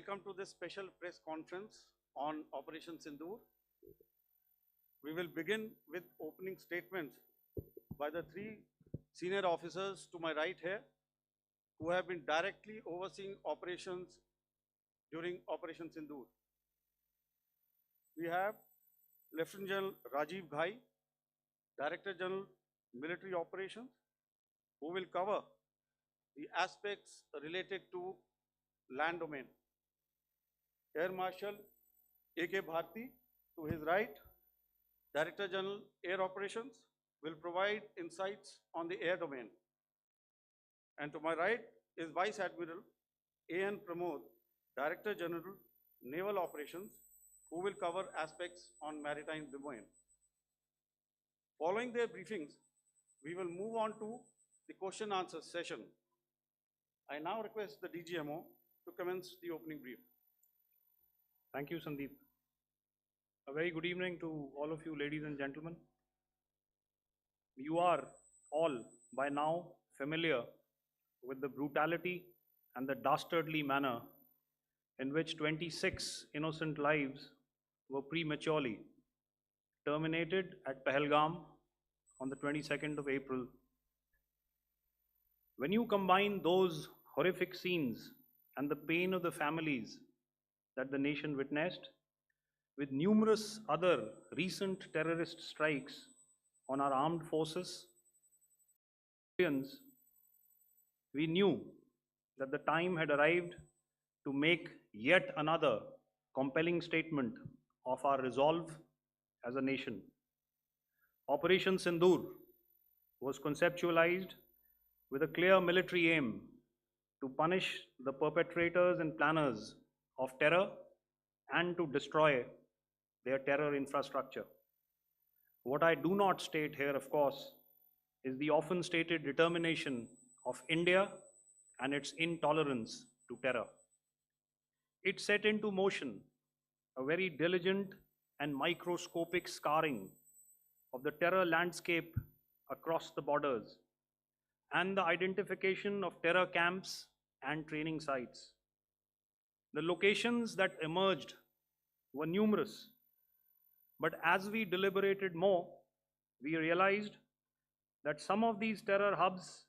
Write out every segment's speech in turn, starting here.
welcome to this special press conference on Operation Sindoor. We will begin with opening statements by the three senior officers to my right here, who have been directly overseeing operations during Operation Sindoor. We have Lieutenant General Rajiv Ghai, Director General Military Operations, who will cover the aspects related to land domain. Air Marshal A.K. Bharti, to his right, Director General Air Operations, will provide insights on the air domain. And to my right is Vice Admiral A.N. Pramod, Director General Naval Operations, who will cover aspects on maritime domain. Following their briefings, we will move on to the question answer session. I now request the DGMO to commence the opening brief. Thank you, Sandeep. A very good evening to all of you, ladies and gentlemen. You are all by now familiar with the brutality and the dastardly manner in which 26 innocent lives were prematurely terminated at Pahalgam on the 22nd of April. When you combine those horrific scenes and the pain of the families that the nation witnessed with numerous other recent terrorist strikes on our armed forces, we knew that the time had arrived to make yet another compelling statement of our resolve as a nation. Operation Sindoor was conceptualized with a clear military aim to punish the perpetrators and planners of terror and to destroy their terror infrastructure. What I do not state here, of course, is the often stated determination of India and its intolerance to terror. It set into motion a very diligent and microscopic scarring of the terror landscape across the borders and the identification of terror camps and training sites. The locations that emerged were numerous, but as we deliberated more, we realized that some of these terror hubs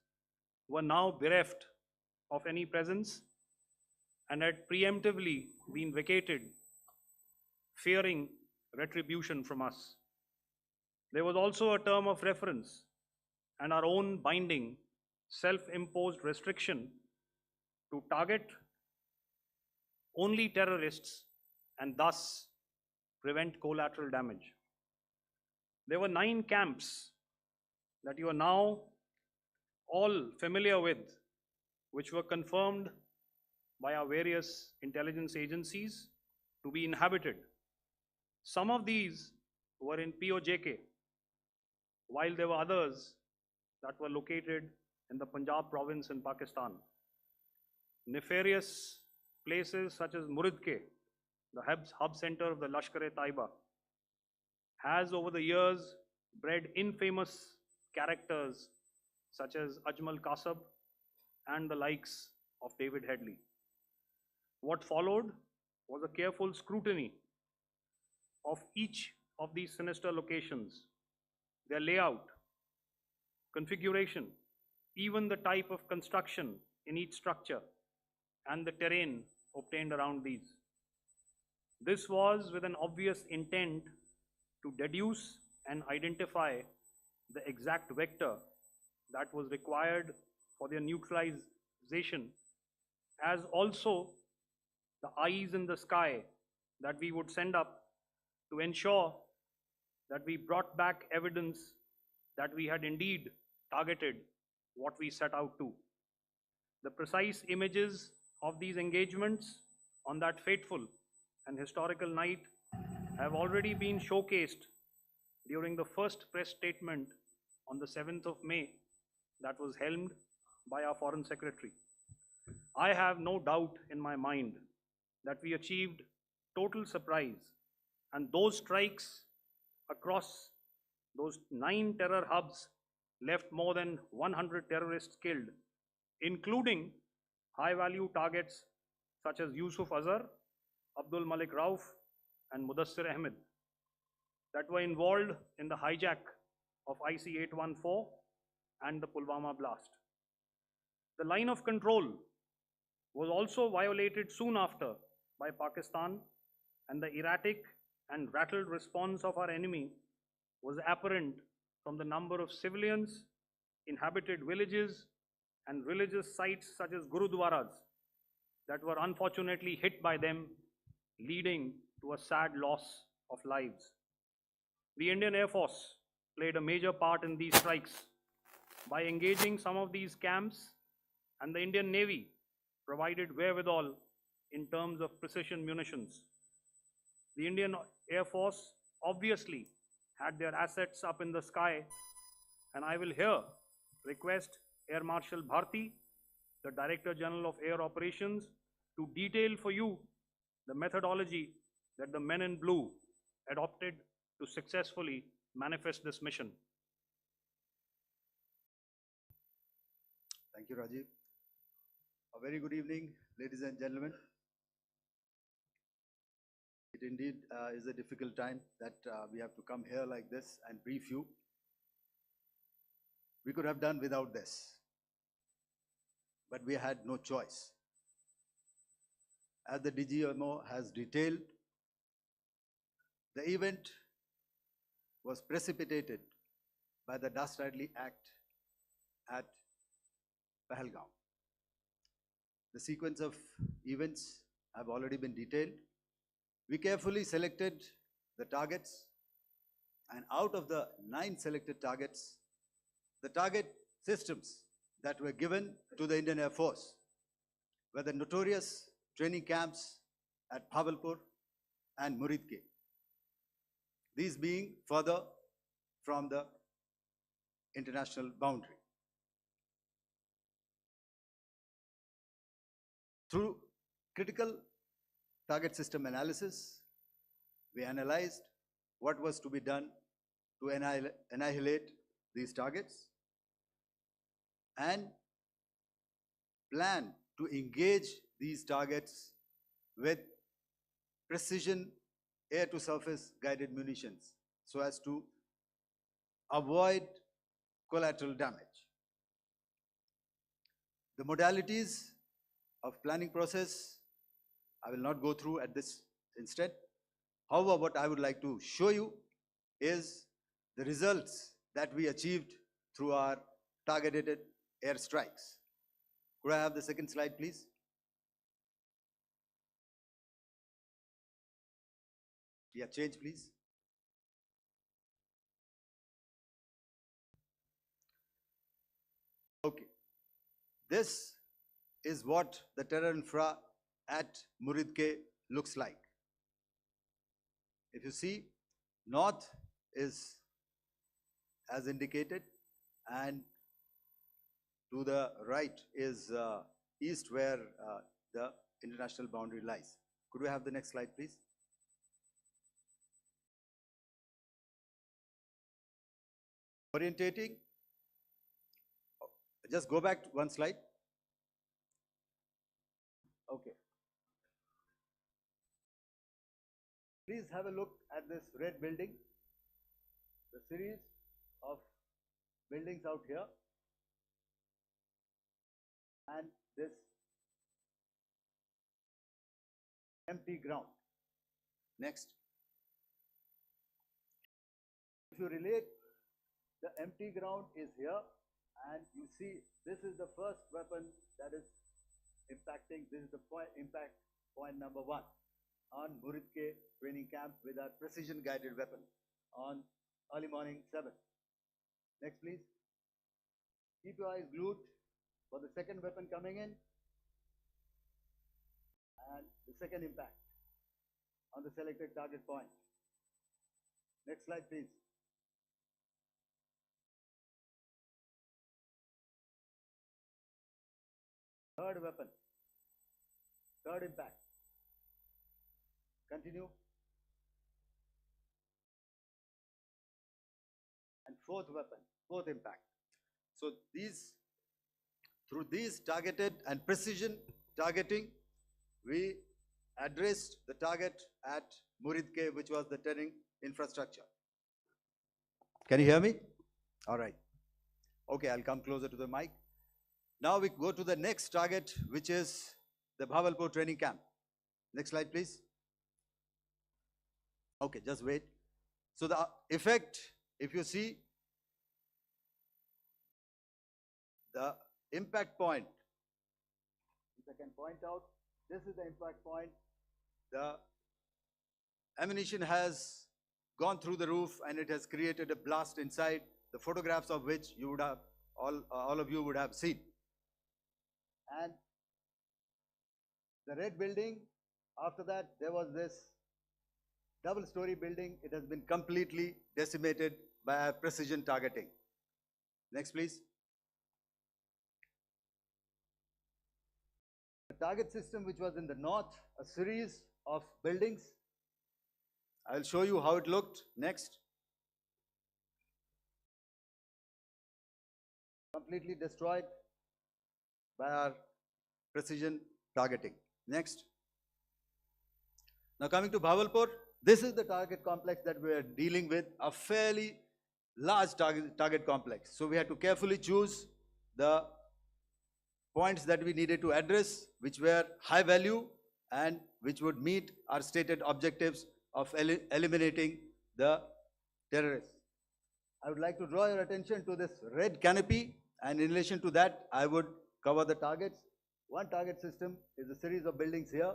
were now bereft of any presence and had preemptively been vacated, fearing retribution from us. There was also a term of reference and our own binding, self-imposed restriction to target only terrorists and thus prevent collateral damage. There were 9 camps that you are now all familiar with, which were confirmed by our various intelligence agencies to be inhabited. Some of these were in POJK, while there were others that were located in the Punjab province in Pakistan. Nefarious places such as Muridke, the hub center of the Lashkar-e-Taiba, has over the years bred infamous characters such as Ajmal Kasab and the likes of David Headley. What followed was a careful scrutiny of each of these sinister locations, their layout, configuration, even the type of construction in each structure, and the terrain obtained around these. This was with an obvious intent to deduce and identify the exact vector that was required for their neutralization, as also the eyes in the sky that we would send up to ensure that we brought back evidence that we had indeed targeted what we set out to. The precise images of these engagements on that fateful and historical night have already been showcased during the first press statement on the 7th of May that was helmed by our Foreign Secretary. I have no doubt in my mind that we achieved total surprise, and those strikes across those 9 terror hubs left more than 100 terrorists killed, including high-value targets such as Yusuf Azhar, Abdul Malik Rauf, and Mudassir Ahmed that were involved in the hijack of IC-814 and the Pulwama blast. The line of control was also violated soon after by Pakistan, and the erratic and rattled response of our enemy was apparent from the number of civilians, inhabited villages, and religious sites such as Gurudwaras that were unfortunately hit by them, leading to a sad loss of lives. The Indian Air Force played a major part in these strikes by engaging some of these camps, and the Indian Navy provided wherewithal in terms of precision munitions. The Indian Air Force obviously had their assets up in the sky, and I will here request Air Marshal Bharti, the Director General of Air Operations, to detail for you the methodology that the men in blue adopted to successfully manifest this mission. Thank you, Rajiv. A very good evening, ladies and gentlemen. It indeed is a difficult time that we have to come here like this and brief you. We could have done without this, but we had no choice. As the DGMO has detailed, the event was precipitated by the dastardly act at Pahalgam. The sequence of events have already been detailed. We carefully selected the targets, and out of the 9 selected targets, the target systems that were given to the Indian Air Force were the notorious training camps at Bhavalpur and Muridke, these being further from the international boundary. Through critical target system analysis, we analyzed what was to be done to annihilate these targets and plan to engage these targets with precision air-to-surface guided munitions so as to avoid collateral damage. The modalities of planning process I will not go through at this instant. However, what I would like to show you is the results that we achieved through our targeted airstrikes. Could I have the second slide, please? Yeah, change, please. Okay. This is what the terror infra at Muridke looks like. If you see, north is as indicated, and to the right is east, where the international boundary lies. Could we have the next slide, please? Orientating. Just go back one slide. Okay. Please have a look at this red building, the series of buildings out here, and this empty ground. Next. If you relate, the empty ground is here, and you see this is the first weapon that is impacting. This is the impact point number 1 on Muridke training camp with our precision guided weapon on early morning 7. Next, please. Keep your eyes glued for the second weapon coming in and the second impact on the selected target point. Next slide, please. Third weapon, third impact. Continue. And fourth weapon, fourth impact. So these, through these targeted and precision targeting, we addressed the target at Muridke, which was the turning infrastructure. Can you hear me? All right. Okay, I'll come closer to the mic. Now we go to the next target, which is the Bhavalpur training camp. Next slide, please. Okay, just wait. So the effect, if you see, the impact point, if I can point out, this is the impact point. The ammunition has gone through the roof and it has created a blast inside, the photographs of which you would have, all of you would have seen. And the red building, after that, there was this double-story building. It has been completely decimated by precision targeting. Next, please. The target system, which was in the north, a series of buildings. I'll show you how it looked. Next. Completely destroyed by our precision targeting. Next. Now coming to Bhavalpur, this is the target complex that we are dealing with, a fairly large target complex. So we had to carefully choose the points that we needed to address, which were high value and which would meet our stated objectives of eliminating the terrorists. I would like to draw your attention to this red canopy, and in relation to that, I would cover the targets. One target system is a series of buildings here,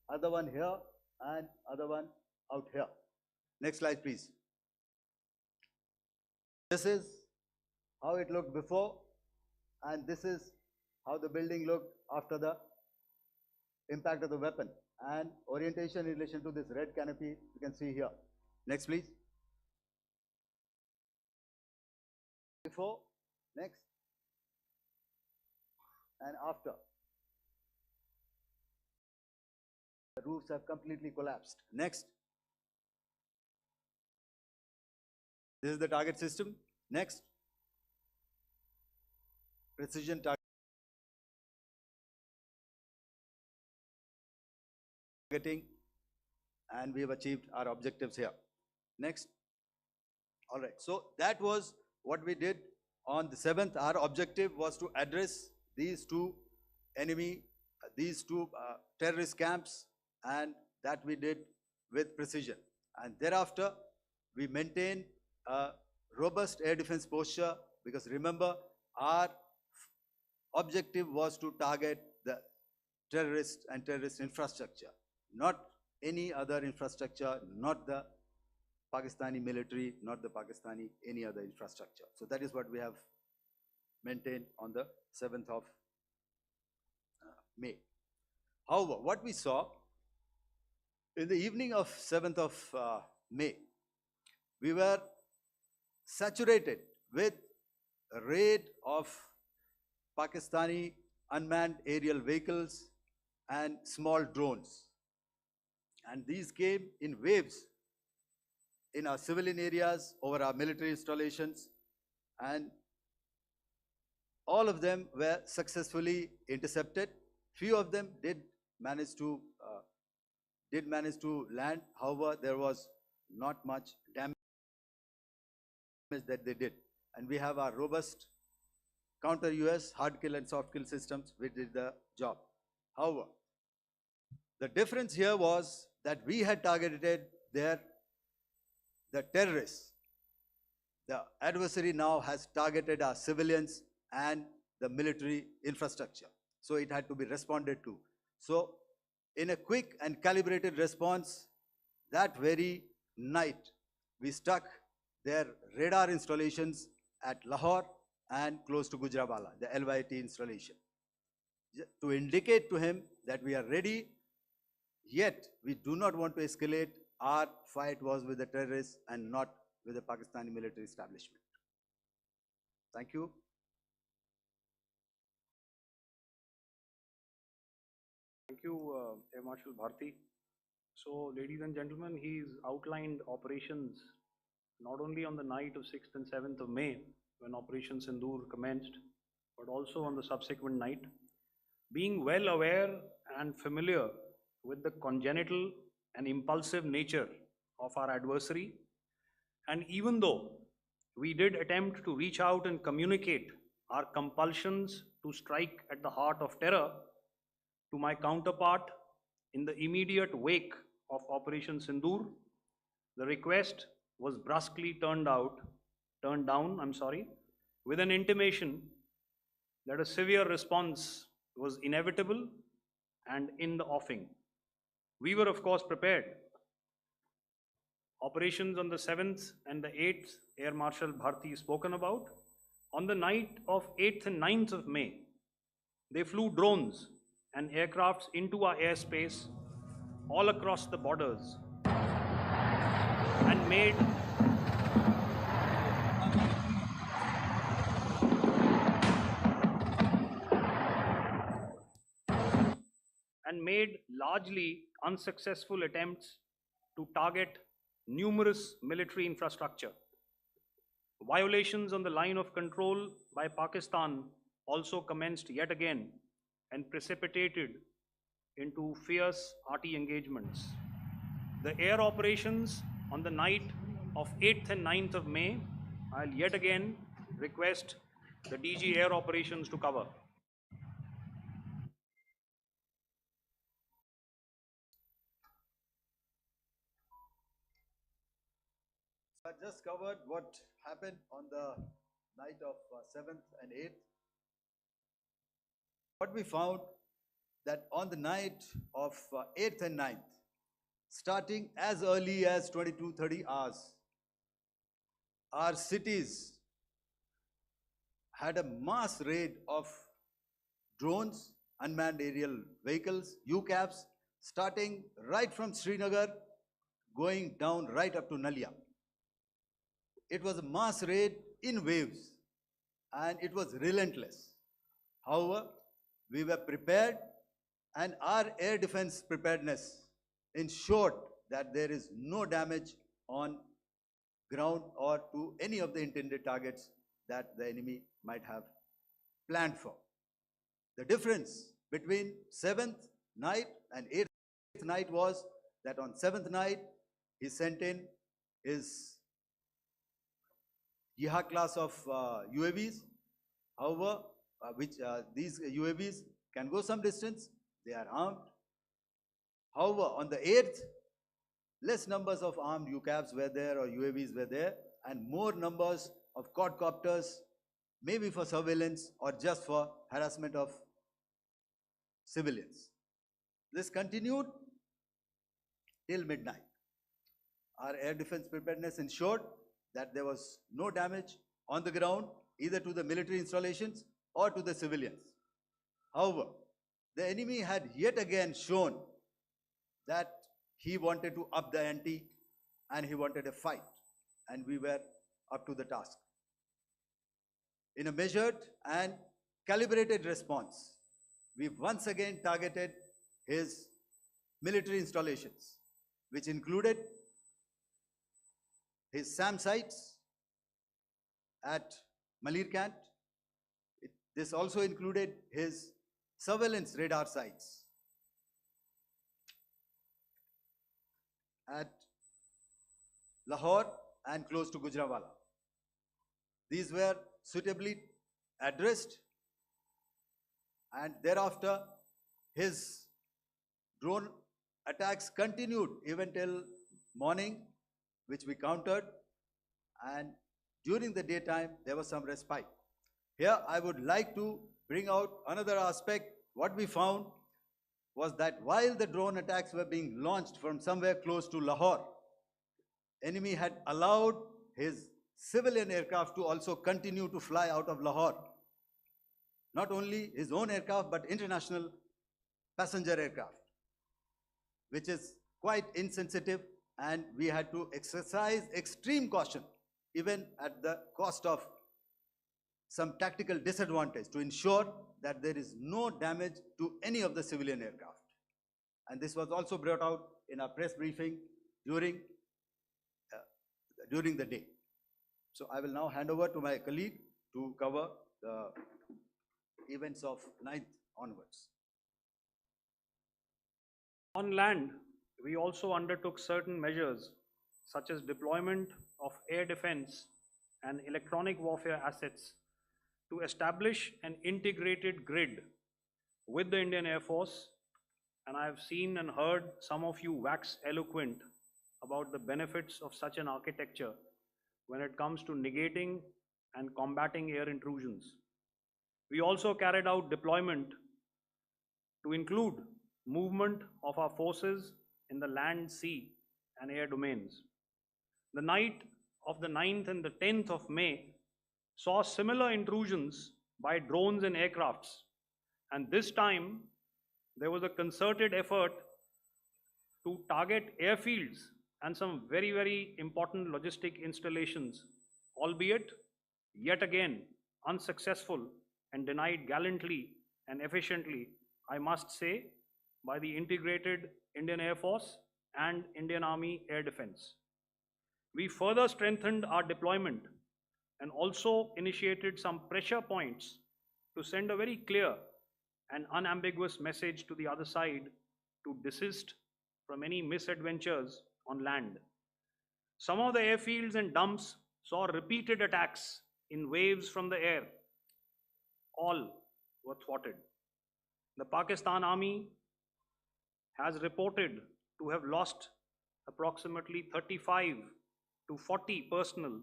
other one here, and other one out here. Next slide, please. This is how it looked before, and this is how the building looked after the impact of the weapon. And orientation in relation to this red canopy, you can see here. Next, please. Before, next, and after. The roofs have completely collapsed. Next. This is the target system. Next. Precision targeting, and we have achieved our objectives here. Next. All right. So that was what we did on the 7th. Our objective was to address these two terrorist camps, and that we did with precision. And thereafter, we maintained a robust air defense posture, because remember, our objective was to target the terrorists and terrorist infrastructure, not any other infrastructure, not the Pakistani military, not the Pakistani any other infrastructure. So that is what we have maintained on the 7th of May. However, what we saw in the evening of 7th of May, we were saturated with a raid of Pakistani unmanned aerial vehicles and small drones. And these came in waves in our civilian areas, over our military installations, and all of them were successfully intercepted. Few of them did manage to land. However, there was not much damage that they did. And we have our robust counter-US hard kill and soft kill systems which did the job. However, the difference here was that we had targeted the terrorists. The adversary now has targeted our civilians and the military infrastructure. So it had to be responded to. So in a quick and calibrated response, that very night, we struck their radar installations at Lahore and close to Gujranwala, the LYT installation, to indicate to him that we are ready, yet we do not want to escalate. Our fight was with the terrorists and not with the Pakistani military establishment. Thank you. Thank you, Air Marshal Bharti. So, ladies and gentlemen, he's outlined operations not only on the night of 6th and 7th of May, when Operation Sindoor commenced, but also on the subsequent night. Being well aware and familiar with the congenital and impulsive nature of our adversary. And even though we did attempt to reach out and communicate our compulsions to strike at the heart of terror to my counterpart in the immediate wake of Operation Sindoor, the request was brusquely turned down, with an intimation that a severe response was inevitable and in the offing. We were, of course, prepared. Operations on the 7th and the 8th, Air Marshal Bharti spoken about. On the night of 8th and 9th of May, they flew drones and aircrafts into our airspace all across the borders and made largely unsuccessful attempts to target numerous military infrastructure. Violations on the line of control by Pakistan also commenced yet again and precipitated into fierce arty engagements. The air operations on the night of 8th and 9th of May, I'll yet again request the DG Air Operations to cover. I just covered what happened on the night of 7th and 8th. What we found that on the night of 8th and 9th, starting as early as 22:30 hours, our cities had a mass raid of drones, unmanned aerial vehicles, UCAVs, starting right from Srinagar, going down right up to Nalia. It was a mass raid in waves, and it was relentless. However, we were prepared, and our air defense preparedness ensured that there is no damage on ground or to any of the intended targets that the enemy might have planned for. The difference between 7th night and 8th night was that on 7th night, he sent in his Yeha class of UAVs. However, these UAVs can go some distance, they are armed. However, on the 8th, less numbers of armed UCAVs were there or UAVs were there, and more numbers of quadcopters, maybe for surveillance or just for harassment of civilians. This continued till midnight. Our air defense preparedness ensured that there was no damage on the ground, either to the military installations or to the civilians. However, the enemy had yet again shown that he wanted to up the ante and he wanted a fight, and we were up to the task. In a measured and calibrated response, we once again targeted his military installations, which included his SAM sites at Malirkant. This also included his surveillance radar sites at Lahore and close to Gujranwala. These were suitably addressed, and thereafter his drone attacks continued even till morning, which we countered, and during the daytime there was some respite. Here I would like to bring out another aspect. What we found was that while the drone attacks were being launched from somewhere close to Lahore, enemy had allowed his civilian aircraft to also continue to fly out of Lahore. Not only his own aircraft, but international passenger aircraft, which is quite insensitive, and we had to exercise extreme caution, even at the cost of some tactical disadvantage, to ensure that there is no damage to any of the civilian aircraft. And this was also brought out in our press briefing during the day. So I will now hand over to my colleague to cover the events of 9th onwards. On land, we also undertook certain measures such as deployment of air defense and electronic warfare assets to establish an integrated grid with the Indian Air Force, and I have seen and heard some of you wax eloquent about the benefits of such an architecture when it comes to negating and combating air intrusions. We also carried out deployment to include movement of our forces in the land, sea, and air domains. The night of the 9th and the 10th of May saw similar intrusions by drones and aircrafts, and this time there was a concerted effort to target airfields and some very, very important logistic installations, albeit yet again unsuccessful and denied gallantly and efficiently, I must say, by the integrated Indian Air Force and Indian Army Air Defense. We further strengthened our deployment and also initiated some pressure points to send a very clear and unambiguous message to the other side to desist from any misadventures on land. Some of the airfields and dumps saw repeated attacks in waves from the air. All were thwarted. The Pakistan Army has reported to have lost approximately 35 to 40 personnel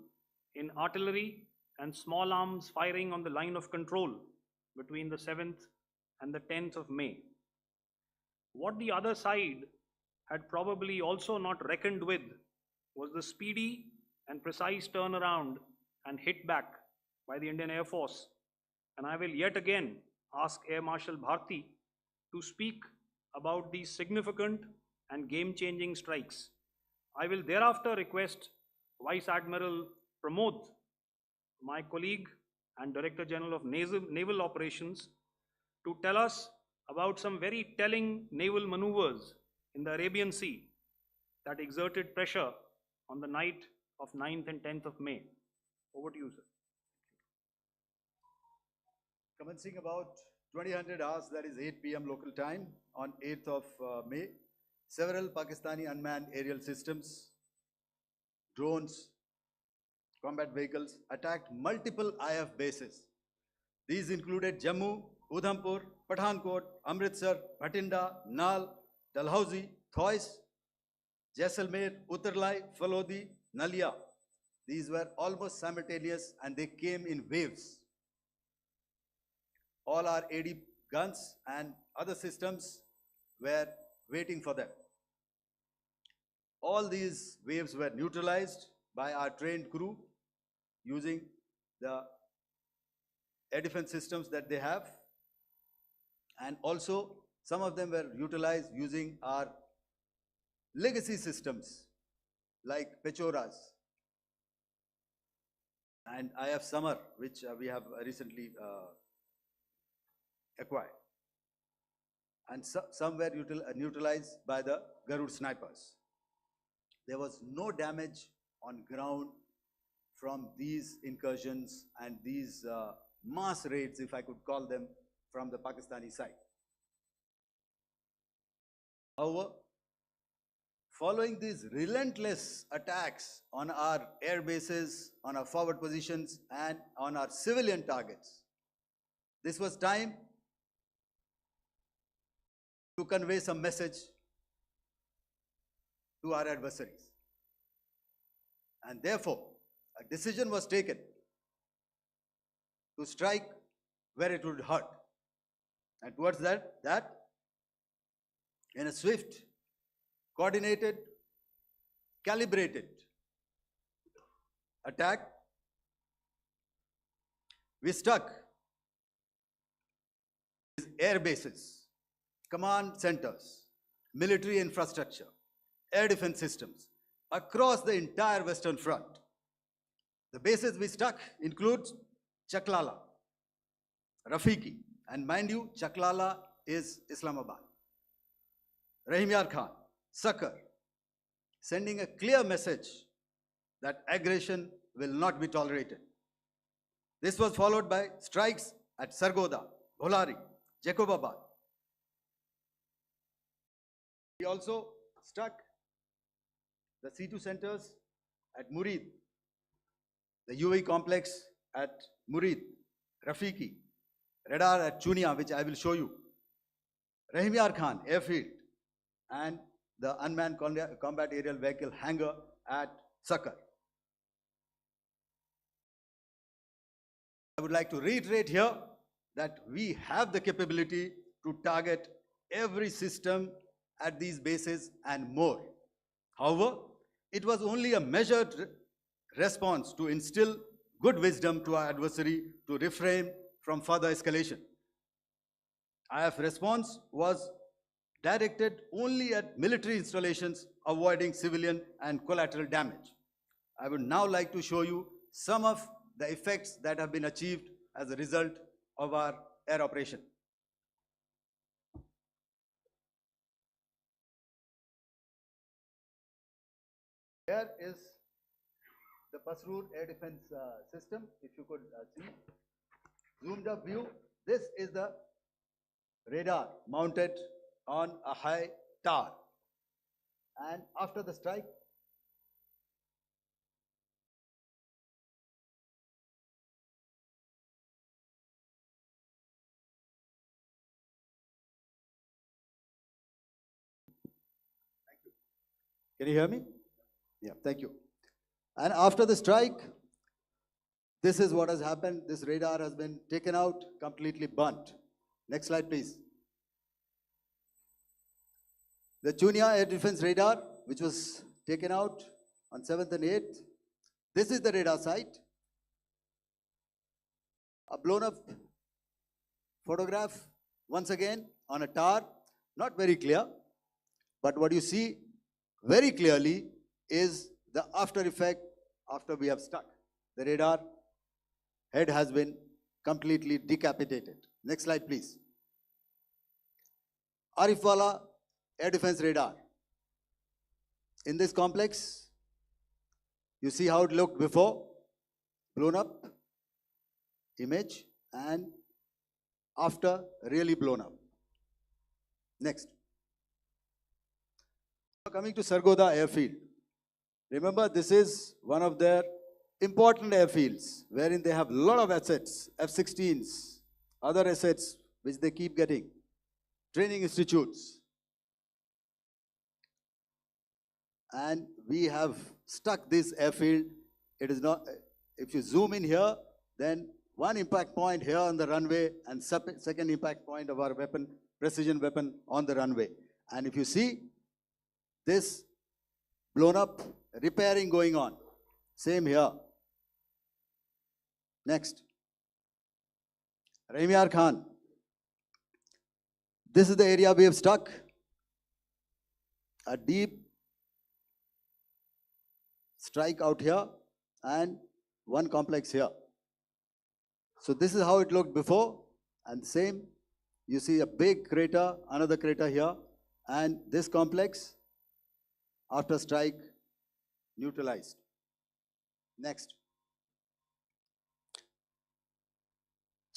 in artillery and small arms firing on the line of control between the 7th and the 10th of May. What the other side had probably also not reckoned with was the speedy and precise turnaround and hit back by the Indian Air Force. And I will yet again ask Air Marshal Bharti to speak about these significant and game-changing strikes. I will thereafter request Vice Admiral Pramod, my colleague and Director General of Naval Operations, to tell us about some very telling naval maneuvers in the Arabian Sea that exerted pressure on the night of 9th and 10th of May. Over to you, sir. Commencing about 2000 hours, that is 8 p.m. local time, on 8th of May, several Pakistani unmanned aerial systems, drones, combat vehicles attacked multiple IF bases. These included Jammu, Udhampur, Pathankot, Amritsar, Bhatinda, Nal, Dalhousie, Thois, Jaisalmer, Uttarlai, Falodi, Nalia. These were almost simultaneous and they came in waves. All our AD guns and other systems were waiting for them. All these waves were neutralized by our trained crew using the air defense systems that they have, and also some of them were utilized using our legacy systems like Pechoras and IF Summer, which we have recently acquired. And some were neutralized by the Garud snipers. There was no damage on ground from these incursions and these mass raids, if I could call them, from the Pakistani side. However, following these relentless attacks on our air bases, on our forward positions, and on our civilian targets, this was time to convey some message to our adversaries. And therefore, a decision was taken to strike where it would hurt. And towards that, in a swift, coordinated, calibrated attack, we struck air bases, command centers, military infrastructure, air defense systems across the entire Western Front. The bases we struck include Chaklala, Rafiki, and mind you, Chaklala is Islamabad, Rahim Yar Khan, Sakar, sending a clear message that aggression will not be tolerated. This was followed by strikes at Sargoda, Bholari, Jacobabad, We also struck the C2 centers at Murid, the UAE complex at Murid, Rafiki, radar at Chunia, which I will show you, Rahim Yar Khan airfield, and the unmanned combat aerial vehicle hangar at Sakar. I would like to reiterate here that we have the capability to target every system at these bases and more. However, it was only a measured response to instill good wisdom to our adversary to refrain from further escalation. IF response was directed only at military installations, avoiding civilian and collateral damage. I would now like to show you some of the effects that have been achieved as a result of our air operation. Here is the Pasroor air defense system, if you could see. Zoomed up view. This is the radar mounted on a high tower. And after the strike, can you hear me? Yeah, thank you. And after the strike, this is what has happened. This radar has been taken out, completely burnt. Next slide, please. The Chunia air defense radar, which was taken out on 7th and 8th. This is the radar site. A blown up photograph, once again, on a tower. Not very clear, but what you see very clearly is the after effect after we have struck. The radar head has been completely decapitated. Next slide, please. Arifwala air defense radar. In this complex, you see how it looked before, blown up image, and after really blown up. Next. Coming to Sargodha airfield. Remember, this is one of their important airfields wherein they have a lot of assets, F-16s, other assets which they keep getting, training institutes. And we have stuck this airfield. It is not, if you zoom in here, then one impact point here on the runway and second impact point of our weapon, precision weapon on the runway. And if you see, this blown up, repairing going on. Same here. Next. Rahim Yar Khan. This is the area we have struck. A deep strike out here and one complex here. So this is how it looked before, and same. You see a big crater, another crater here, and this complex after strike neutralized. Next.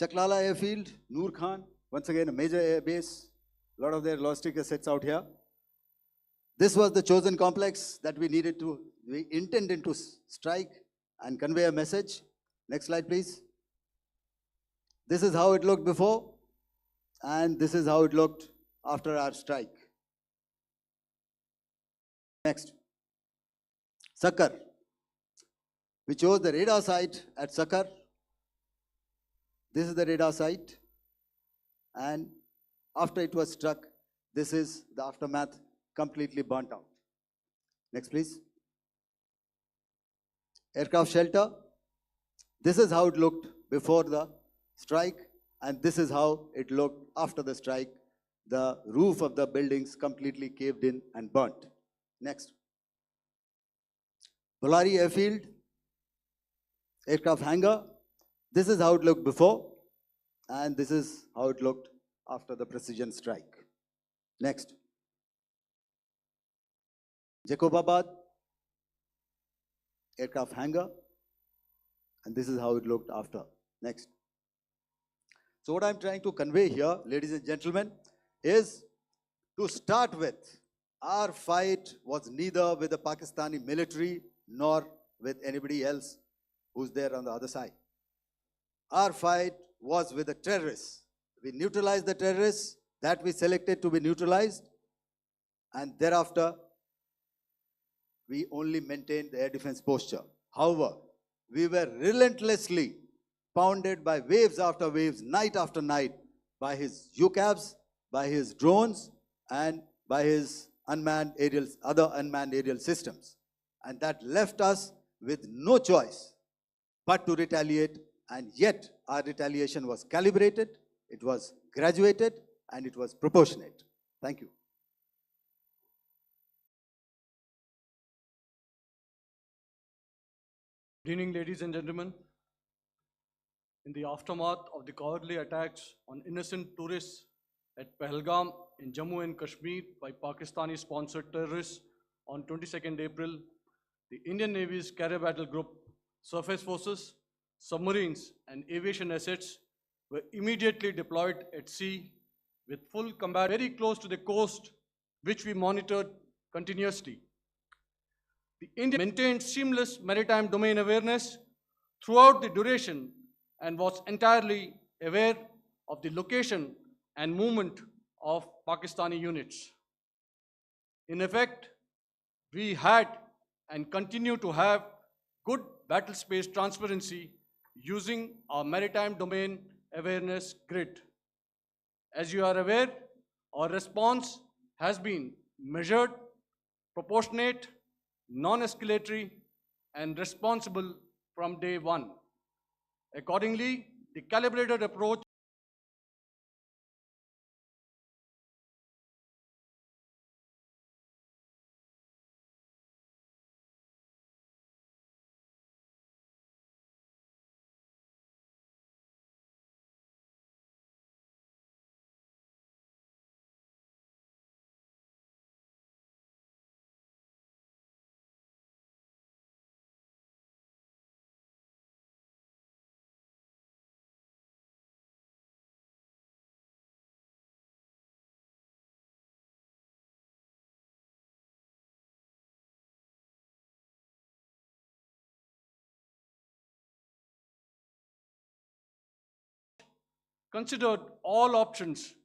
Chaklala airfield, Noor Khan, once again a major air base, a lot of their logistic assets out here. This was the chosen complex that we intended to strike and convey a message. Next slide, please. This is how it looked before, and this is how it looked after our strike. Next. Sakar. We chose the radar site at Sakar. This is the radar site. And after it was struck, this is the aftermath, completely burnt out. Next, please. Aircraft shelter. This is how it looked before the strike, and this is how it looked after the strike. The roof of the buildings completely caved in and burnt. Next. Bolari airfield, aircraft hangar. This is how it looked before, and this is how it looked after the precision strike. Next. Jacobabad, aircraft hangar, and this is how it looked after. Next. So what I'm trying to convey here, ladies and gentlemen, is to start with, Our fight was neither with the Pakistani military nor with anybody else who's there on the other side. Our fight was with the terrorists. We neutralized the terrorists that we selected to be neutralized, and thereafter, we only maintained the air defense posture. However, we were relentlessly pounded by waves after waves, night after night, by his UCAVs, by his drones, and by his other unmanned aerial systems. And that left us with no choice but to retaliate, and yet our retaliation was calibrated, it was graduated, and it was proportionate. Thank you. Good evening, ladies and gentlemen. In the aftermath of the cowardly attacks on innocent tourists at Pahalgam in Jammu and Kashmir by Pakistani-sponsored terrorists on 22nd April, the Indian Navy's Carrier Battle Group, surface forces, submarines, and aviation assets were immediately deployed at sea with full combat very close to the coast, which we monitored continuously. The India maintained seamless maritime domain awareness throughout the duration and was entirely aware of the location and movement of Pakistani units. In effect, we had and continue to have good battle space transparency using our maritime domain awareness grid. As you are aware, our response has been measured, proportionate, non-escalatory, and responsible from day one. Accordingly, the calibrated approach considered all options,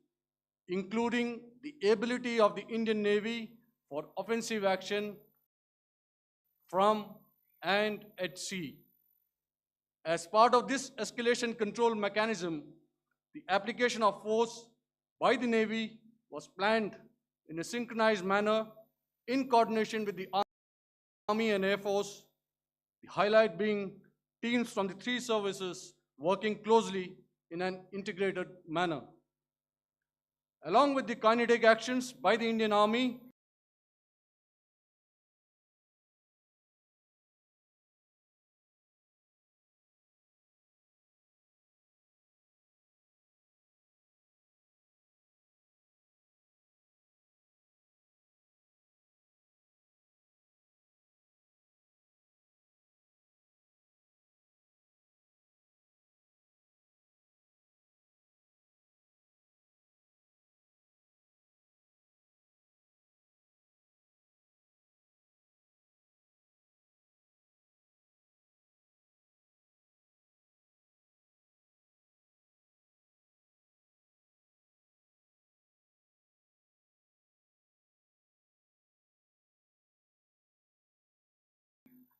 including the ability of the Indian Navy for offensive action from and at sea. As part of this escalation control mechanism, the application of force by the Navy was planned in a synchronized manner in coordination with the Army and Air Force, the highlight being teams from the three services working closely in an integrated manner. Along with the kinetic actions by the Indian Army,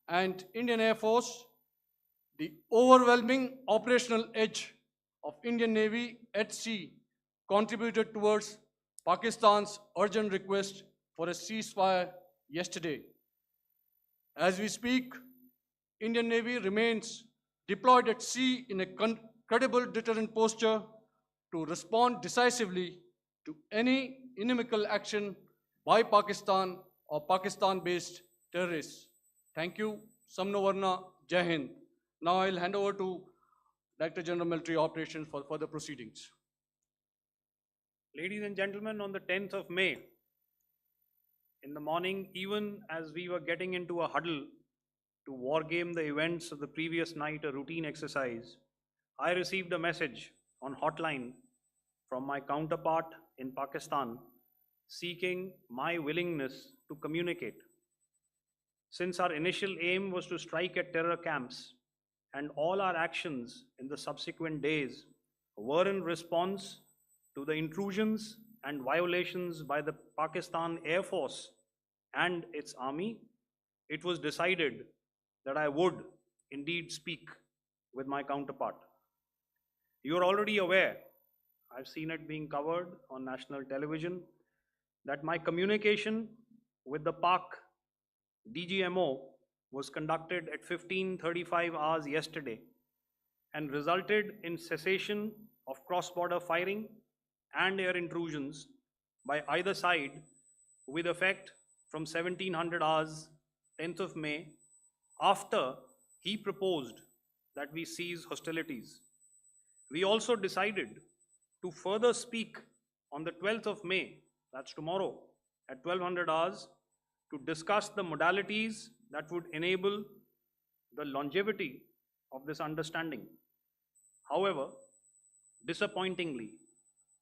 and Indian Air Force, the overwhelming operational edge of Indian Navy at sea contributed towards Pakistan's urgent request for a ceasefire yesterday. As we speak, Indian Navy remains deployed at sea in a credible deterrent posture to respond decisively to any inimical action by Pakistan or Pakistan-based terrorists. Thank you. Samno Varna, Jai Hind. Now I'll hand over to Director General Military Operations for further proceedings. Ladies and gentlemen, on the 10th of May, in the morning, even as we were getting into a huddle to wargame the events of the previous night, a routine exercise, I received a message on hotline from my counterpart in Pakistan seeking my willingness to communicate. Since our initial aim was to strike at terror camps, and all our actions in the subsequent days were in response to the intrusions and violations by the Pakistan Air Force and its army, it was decided that I would indeed speak with my counterpart. You are already aware, I've seen it being covered on national television, that my communication with the Pak DGMO was conducted at 15:35 hours yesterday and resulted in cessation of cross-border firing and air intrusions by either side with effect from 1700 hours 10th of May, after he proposed that we cease hostilities. We also decided to further speak on the 12th of May, that's tomorrow, at 1200 hours, to discuss the modalities that would enable the longevity of this understanding. However, disappointingly,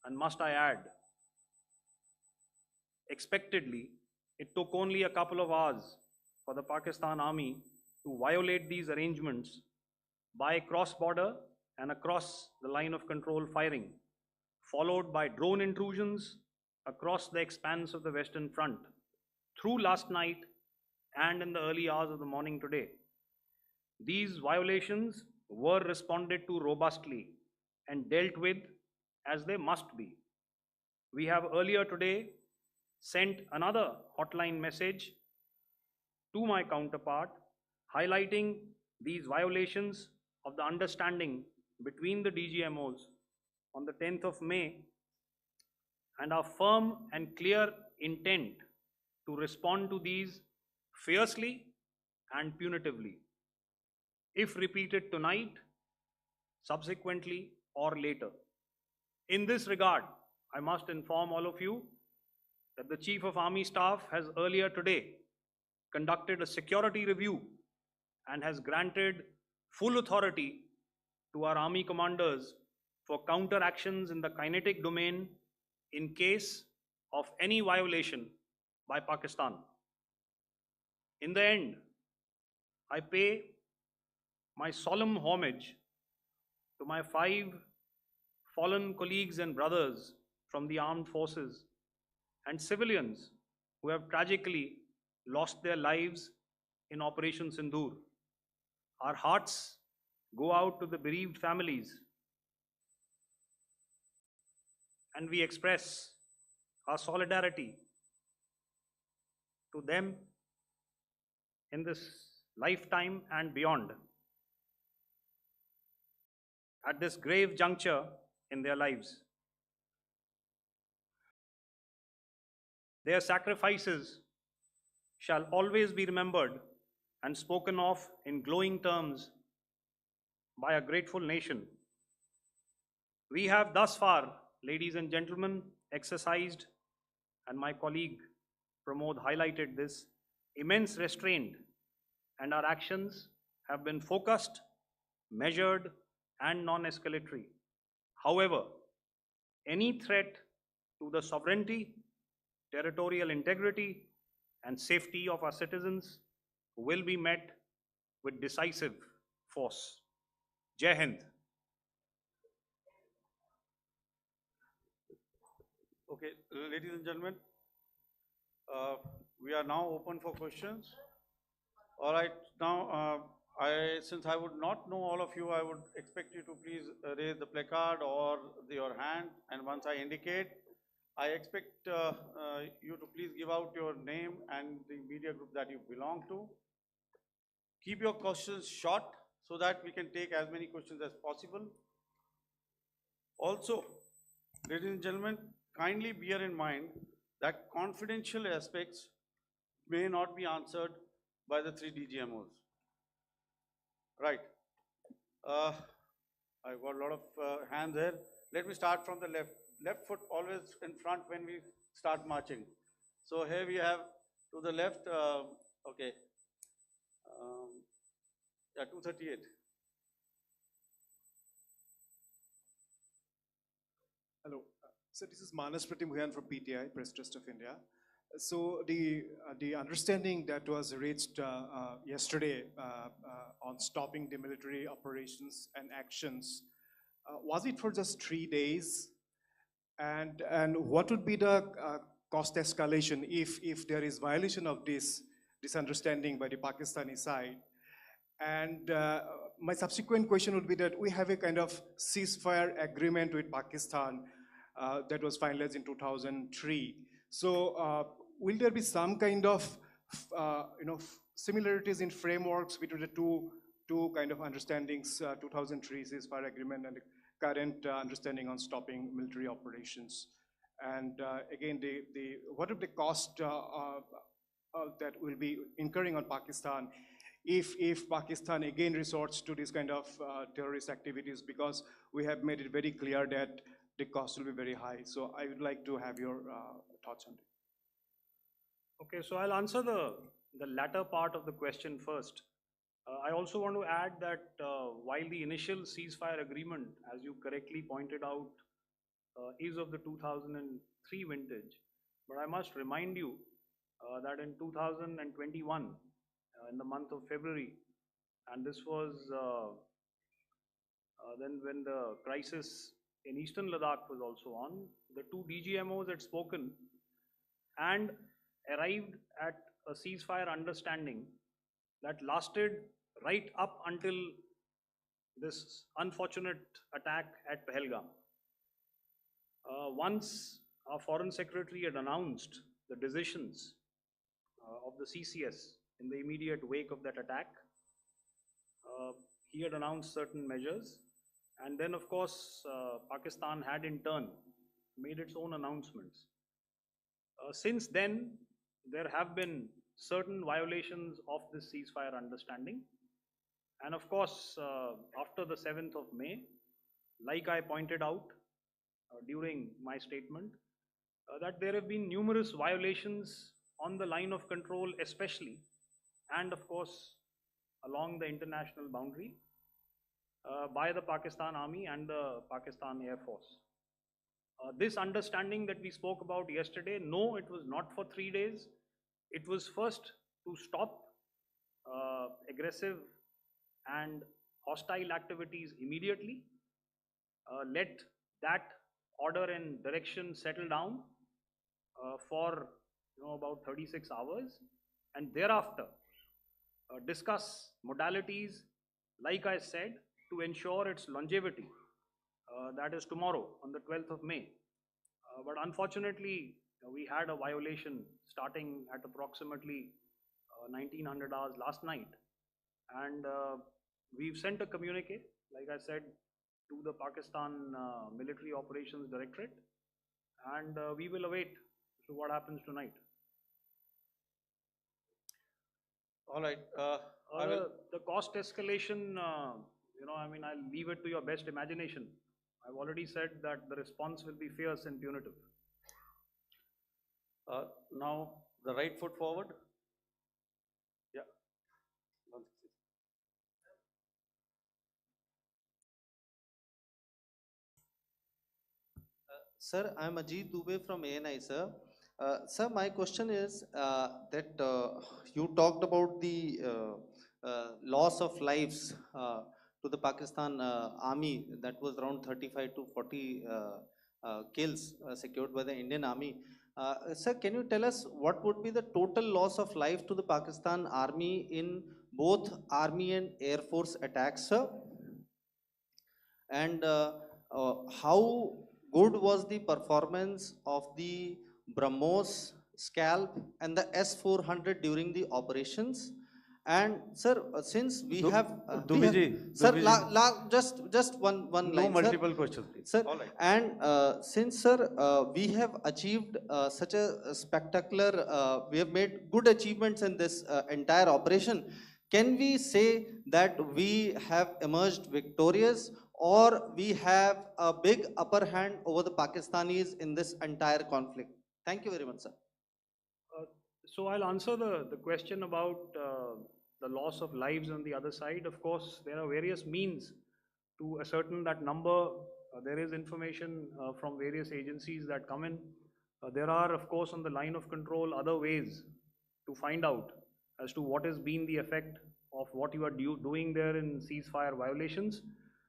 and must I add, expectedly, it took only a couple of hours for the Pakistan Army to violate these arrangements by cross-border and across the line of control firing, followed by drone intrusions across the expanse of the Western Front through last night and in the early hours of the morning today. These violations were responded to robustly and dealt with as they must be. We have earlier today sent another hotline message to my counterpart highlighting these violations of the understanding between the DGMOs on the 10th of May and our firm and clear intent to respond to these fiercely and punitively, if repeated tonight, subsequently, or later. In this regard, I must inform all of you that the Chief of Army Staff has earlier today conducted a security review and has granted full authority to our Army commanders for counter actions in the kinetic domain in case of any violation by Pakistan. In the end, I pay my solemn homage to my 5 fallen colleagues and brothers from the armed forces and civilians who have tragically lost their lives in Operation Sindoor. Our hearts go out to the bereaved families, and we express our solidarity to them in this lifetime and beyond, at this grave juncture in their lives. Their sacrifices shall always be remembered and spoken of in glowing terms by a grateful nation. We have thus far, ladies and gentlemen, exercised, and my colleague Pramod highlighted this, immense restraint, and our actions have been focused, measured, and non-escalatory. However, any threat to the sovereignty, territorial integrity, and safety of our citizens will be met with decisive force. Jai Hind. Okay, ladies and gentlemen, we are now open for questions. All right, now since I would not know all of you, I would expect you to please raise the placard or your hand, and once I indicate, I expect you to please give out your name and the media group that you belong to. Keep your questions short so that we can take as many questions as possible. Also, ladies and gentlemen, kindly bear in mind that confidential aspects may not be answered by the 3 DGMOs. Right. I've got a lot of hands here. Let me start from the left. Left foot always in front when we start marching. So here we have to the left, okay, yeah, 238. Hello, So this is Manas Pratimhuyan from PTI, Press Trust of India. So the understanding that was reached yesterday on stopping the military operations and actions, was it for just 3 days? And what would be the cost escalation if there is violation of this understanding by the Pakistani side? And my subsequent question would be that we have a kind of ceasefire agreement with Pakistan that was finalized in 2003. So will there be some kind of similarities in frameworks between the two kind of understandings, 2003 ceasefire agreement and the current understanding on stopping military operations? And again, what would the cost that will be incurring on Pakistan if Pakistan again resorts to this kind of terrorist activities, because we have made it very clear that the cost will be very high. So I would like to have your thoughts on it. Okay, so I'll answer the latter part of the question first. I also want to add that while the initial ceasefire agreement, as you correctly pointed out, is of the 2003 vintage, but I must remind you that in 2021, in the month of February, and this was then when the crisis in eastern Ladakh was also on, the two DGMOs had spoken and arrived at a ceasefire understanding that lasted right up until this unfortunate attack at Pahalgam. Once our Foreign Secretary had announced the decisions of the CCS in the immediate wake of that attack, he had announced certain measures, and then of course Pakistan had in turn made its own announcements. Since then, there have been certain violations of this ceasefire understanding, and of course after the 7th of May, like I pointed out during my statement, that there have been numerous violations on the line of control especially, and of course along the international boundary by the Pakistan Army and the Pakistan Air Force. This understanding that we spoke about yesterday, no, it was not for 3 days. It was first to stop aggressive and hostile activities immediately, let that order and direction settle down for about 36 hours, and thereafter discuss modalities, like I said, to ensure its longevity. That is tomorrow on the 12th of May. But unfortunately, we had a violation starting at approximately 1900 hours last night, and we've sent a communique, like I said, to the Pakistan Military Operations Directorate, and we will await what happens tonight. All right. I will. The cost escalation, I mean, I'll leave it to your best imagination. I've already said that the response will be fierce and punitive. Now, the right foot forward. Yeah. Sir, I'm Ajit Dubey from ANI, sir. Sir, my question is that you talked about the loss of lives to the Pakistan army, that was around 35 to 40 kills secured by the Indian army. Sir, can you tell us what would be the total loss of life to the Pakistan army in both army and air force attacks, sir? And how good was the performance of the BrahMos, Scalp and the S-400 during the operations? And sir, since we have sir, just one No line, multiple sir. questions, please. Sir, All right. and since sir, we have achieved such a spectacular, we have made good achievements in this entire operation. Can we say that we have emerged victorious, or we have a big upper hand over the Pakistanis in this entire conflict? Thank you very much, sir. So I'll answer the question about the loss of lives on the other side. Of course, there are various means to ascertain that number there is information from various agencies that come in. There are, of course, on the line of control, other ways to find out as to what has been the effect of what you are doing there in ceasefire violations.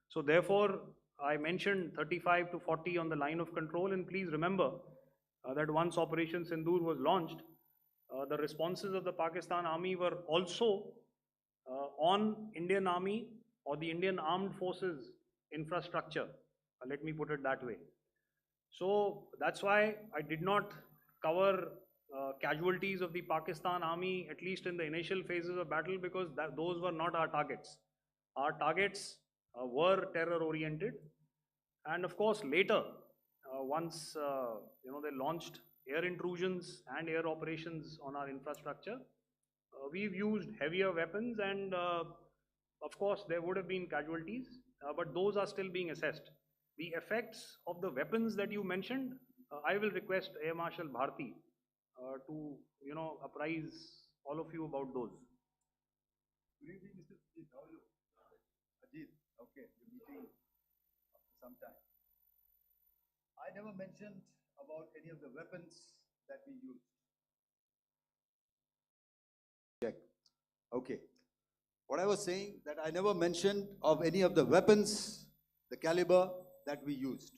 So therefore, I mentioned 35 to 40 on the line of control, and please remember that once Operation Sindoor was launched, the responses of the Pakistan Army were also on Indian Army or the Indian Armed Forces infrastructure. Let me put it that way. So that's why I did not cover casualties of the Pakistan Army, at least in the initial phases of battle, because those were not our targets. Our targets were terror-oriented, and of course later, once they launched air intrusions and air operations on our infrastructure, we've used heavier weapons, and of course there would have been casualties, but those are still being assessed. The effects of the weapons that you mentioned, I will request Air Marshal Bharti to apprise all of you about those. Good evening, Mr. Ajit. How are you? Ajit, okay, you're meeting after some time. I never mentioned about any of the weapons that we used. Check. Okay. What I was saying, that I never mentioned of any of the weapons, the caliber that we used.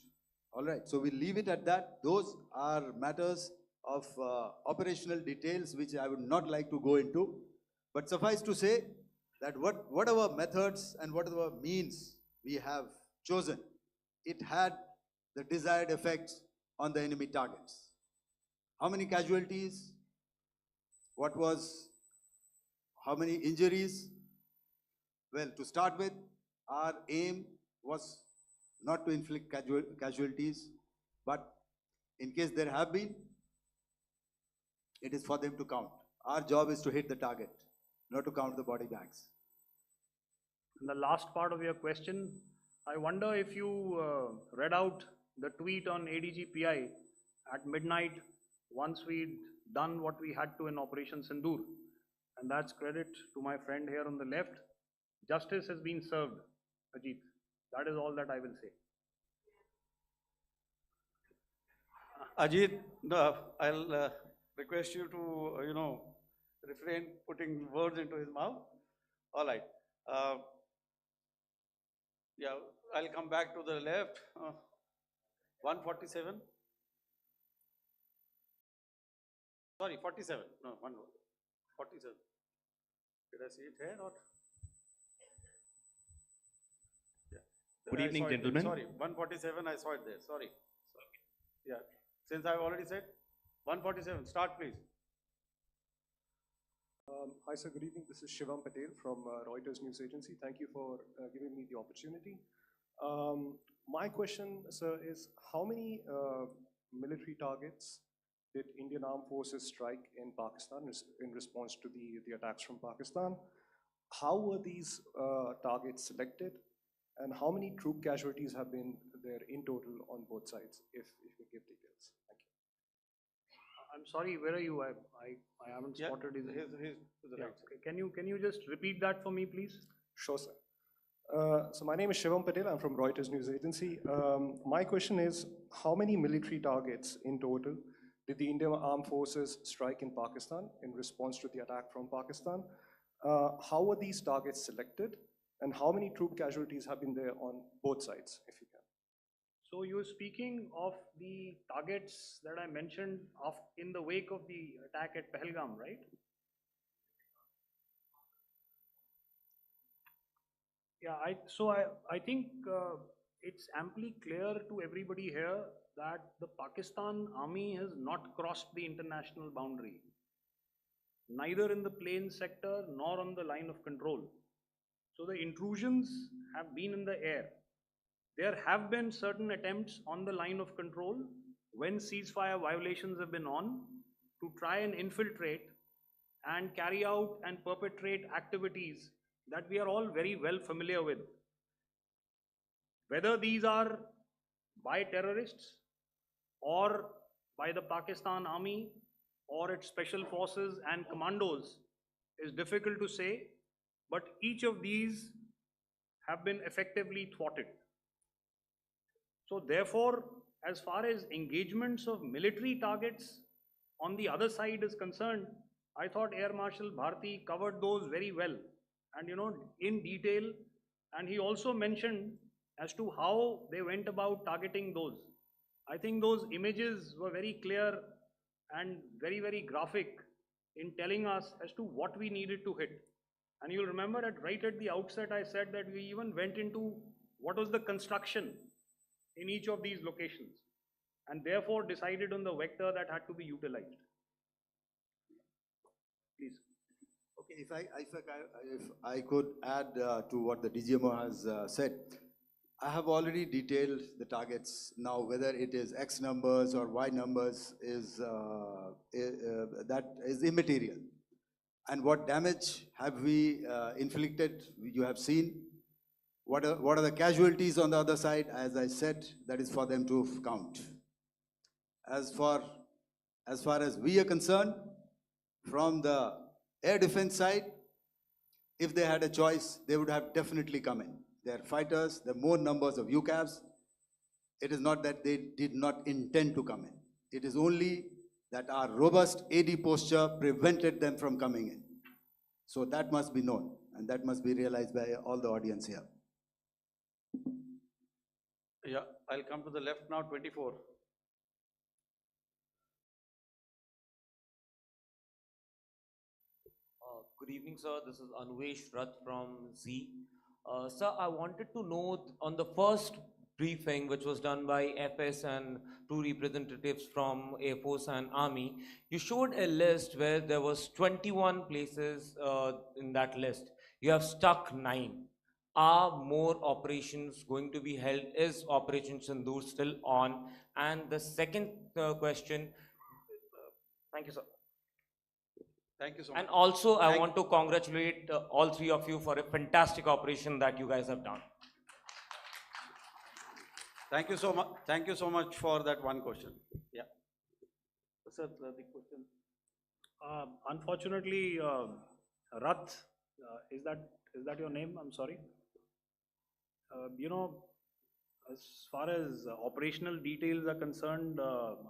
All right, so we'll leave it at that. Those are matters of operational details which I would not like to go into. But suffice to say that whatever methods and whatever means we have chosen, it had the desired effects on the enemy targets. How many casualties? How many injuries? Well, to start with, our aim was not to inflict casualties, but in case there have been, it is for them to count. Our job is to hit the target, not to count the body bags. And the last part of your question, I wonder if you read out the tweet on ADGPI at midnight once we'd done what we had to in Operation Sindoor. And that's credit to my friend here on the left. Justice has been served, Ajit. That is all that I will say. Ajit, I'll request you to, refrain putting words into his mouth. All right. Yeah, I'll come back to the left. 147. Sorry, 47. No, 47. Did I see it here or? Yeah. Good I evening, saw it there. gentlemen. Sorry, 147, I saw it there. Sorry. Yeah, since I've already said 147, start please. Hi sir, good evening. This is Shivam Patel from Reuters News Agency. Thank you for giving me the opportunity. My question, sir, is how many military targets did Indian Armed Forces strike in Pakistan in response to the attacks from Pakistan? How were these targets selected? And how many troop casualties have been there in total on both sides, if you give details? Thank you. I'm sorry, where are you? I haven't Yeah, spotted his. his to the Yeah. right. Can you just repeat that for me, please? Sure, sir. So my name is Shivam Patel. I'm from Reuters News Agency. My question is, how many military targets in total did the Indian Armed Forces strike in Pakistan in response to the attack from Pakistan? How were these targets selected? And how many troop casualties have been there on both sides, if you can? So you're speaking of the targets that I mentioned in the wake of the attack at Pahalgam, right? Yeah, I think it's amply clear to everybody here that the Pakistan Army has not crossed the international boundary, neither in the plain sector nor on the line of control. So the intrusions have been in the air. There have been certain attempts on the line of control when ceasefire violations have been on to try and infiltrate and carry out and perpetrate activities that we are all very well familiar with. Whether these are by terrorists or by the Pakistan Army or its special forces and commandos is difficult to say, but each of these have been effectively thwarted. So therefore, as far as engagements of military targets on the other side is concerned, I thought Air Marshal Bharti covered those very well and in detail. And he also mentioned as to how they went about targeting those. I think those images were very clear and very, very graphic in telling us as to what we needed to hit. And you'll remember that right at the outset, I said that we even went into what was the construction in each of these locations, and therefore decided on the vector that had to be utilized. Please. Okay, if I could add to what the DGMO has said, I have already detailed the targets. Now, whether it is X numbers or Y numbers is that is immaterial. And what damage have we inflicted? You have seen. What are the casualties on the other side? As I said, that is for them to count. As far as we are concerned, from the air defense side, if they had a choice, they would have definitely come in. They are fighters, there are more numbers of UCAVs. It is not that they did not intend to come in. It is only that our robust AD posture prevented them from coming in. So that must be known, and that must be realized by all the audience here. Yeah, I'll come to the left now, 24. Good evening, sir. This is Anvesh Rath from Z. Sir, I wanted to know on the first briefing, which was done by FS and two representatives from Air Force and Army, you showed a list where there was 21 places in that list. You have stuck 9. Are more operations going to be held? Is Operation Sindoor still on? And the second question, thank you, sir. Thank you so much. And also, I want to congratulate all three of you for a fantastic operation that you guys have done. Thank you so much. Thank you so much for that one question. Yeah. Sir, the question. Unfortunately, Rath, is that your name? I'm sorry. As far as operational details are concerned,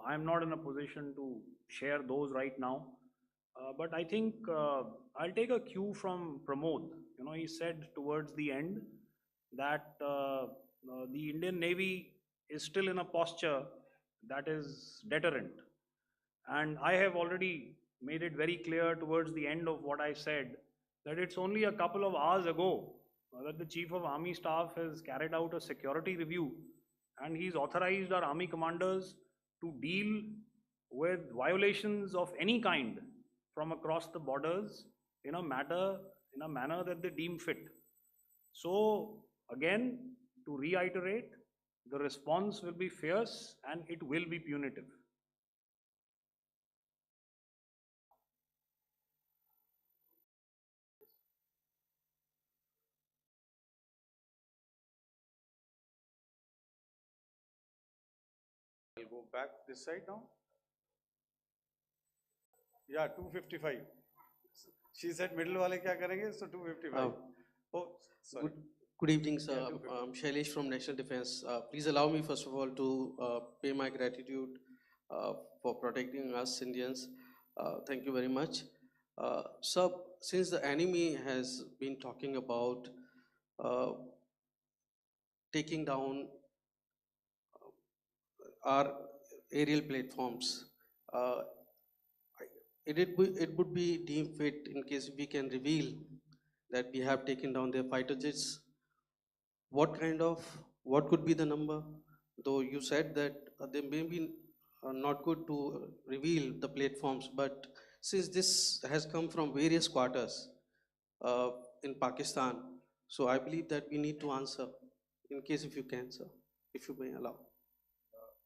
I'm not in a position to share those right now. But I think I'll take a cue from Pramod. He said towards the end that the Indian Navy is still in a posture that is deterrent. And I have already made it very clear towards the end of what I said that it's only a couple of hours ago that the Chief of Army Staff has carried out a security review, and he's authorized our Army commanders to deal with violations of any kind from across the borders in a manner that they deem fit. So again, to reiterate, the response will be fierce and it will be punitive. I'll go back this side now. Yeah, 255. She said middle wale kya karenge, so 255. Oh, sorry. Good evening, sir. Yeah, 255. I'm Shailesh from National Defense. Please allow me, first of all, to pay my gratitude for protecting us Indians. Thank you very much. Sir, since the enemy has been talking about taking down our aerial platforms, it would be deemed fit in case we can reveal that we have taken down their fighter jets. What could be the number? Though you said that they may be not good to reveal the platforms, but since this has come from various quarters in Pakistan, so I believe that we need to answer, in case if you can, sir, if you may allow.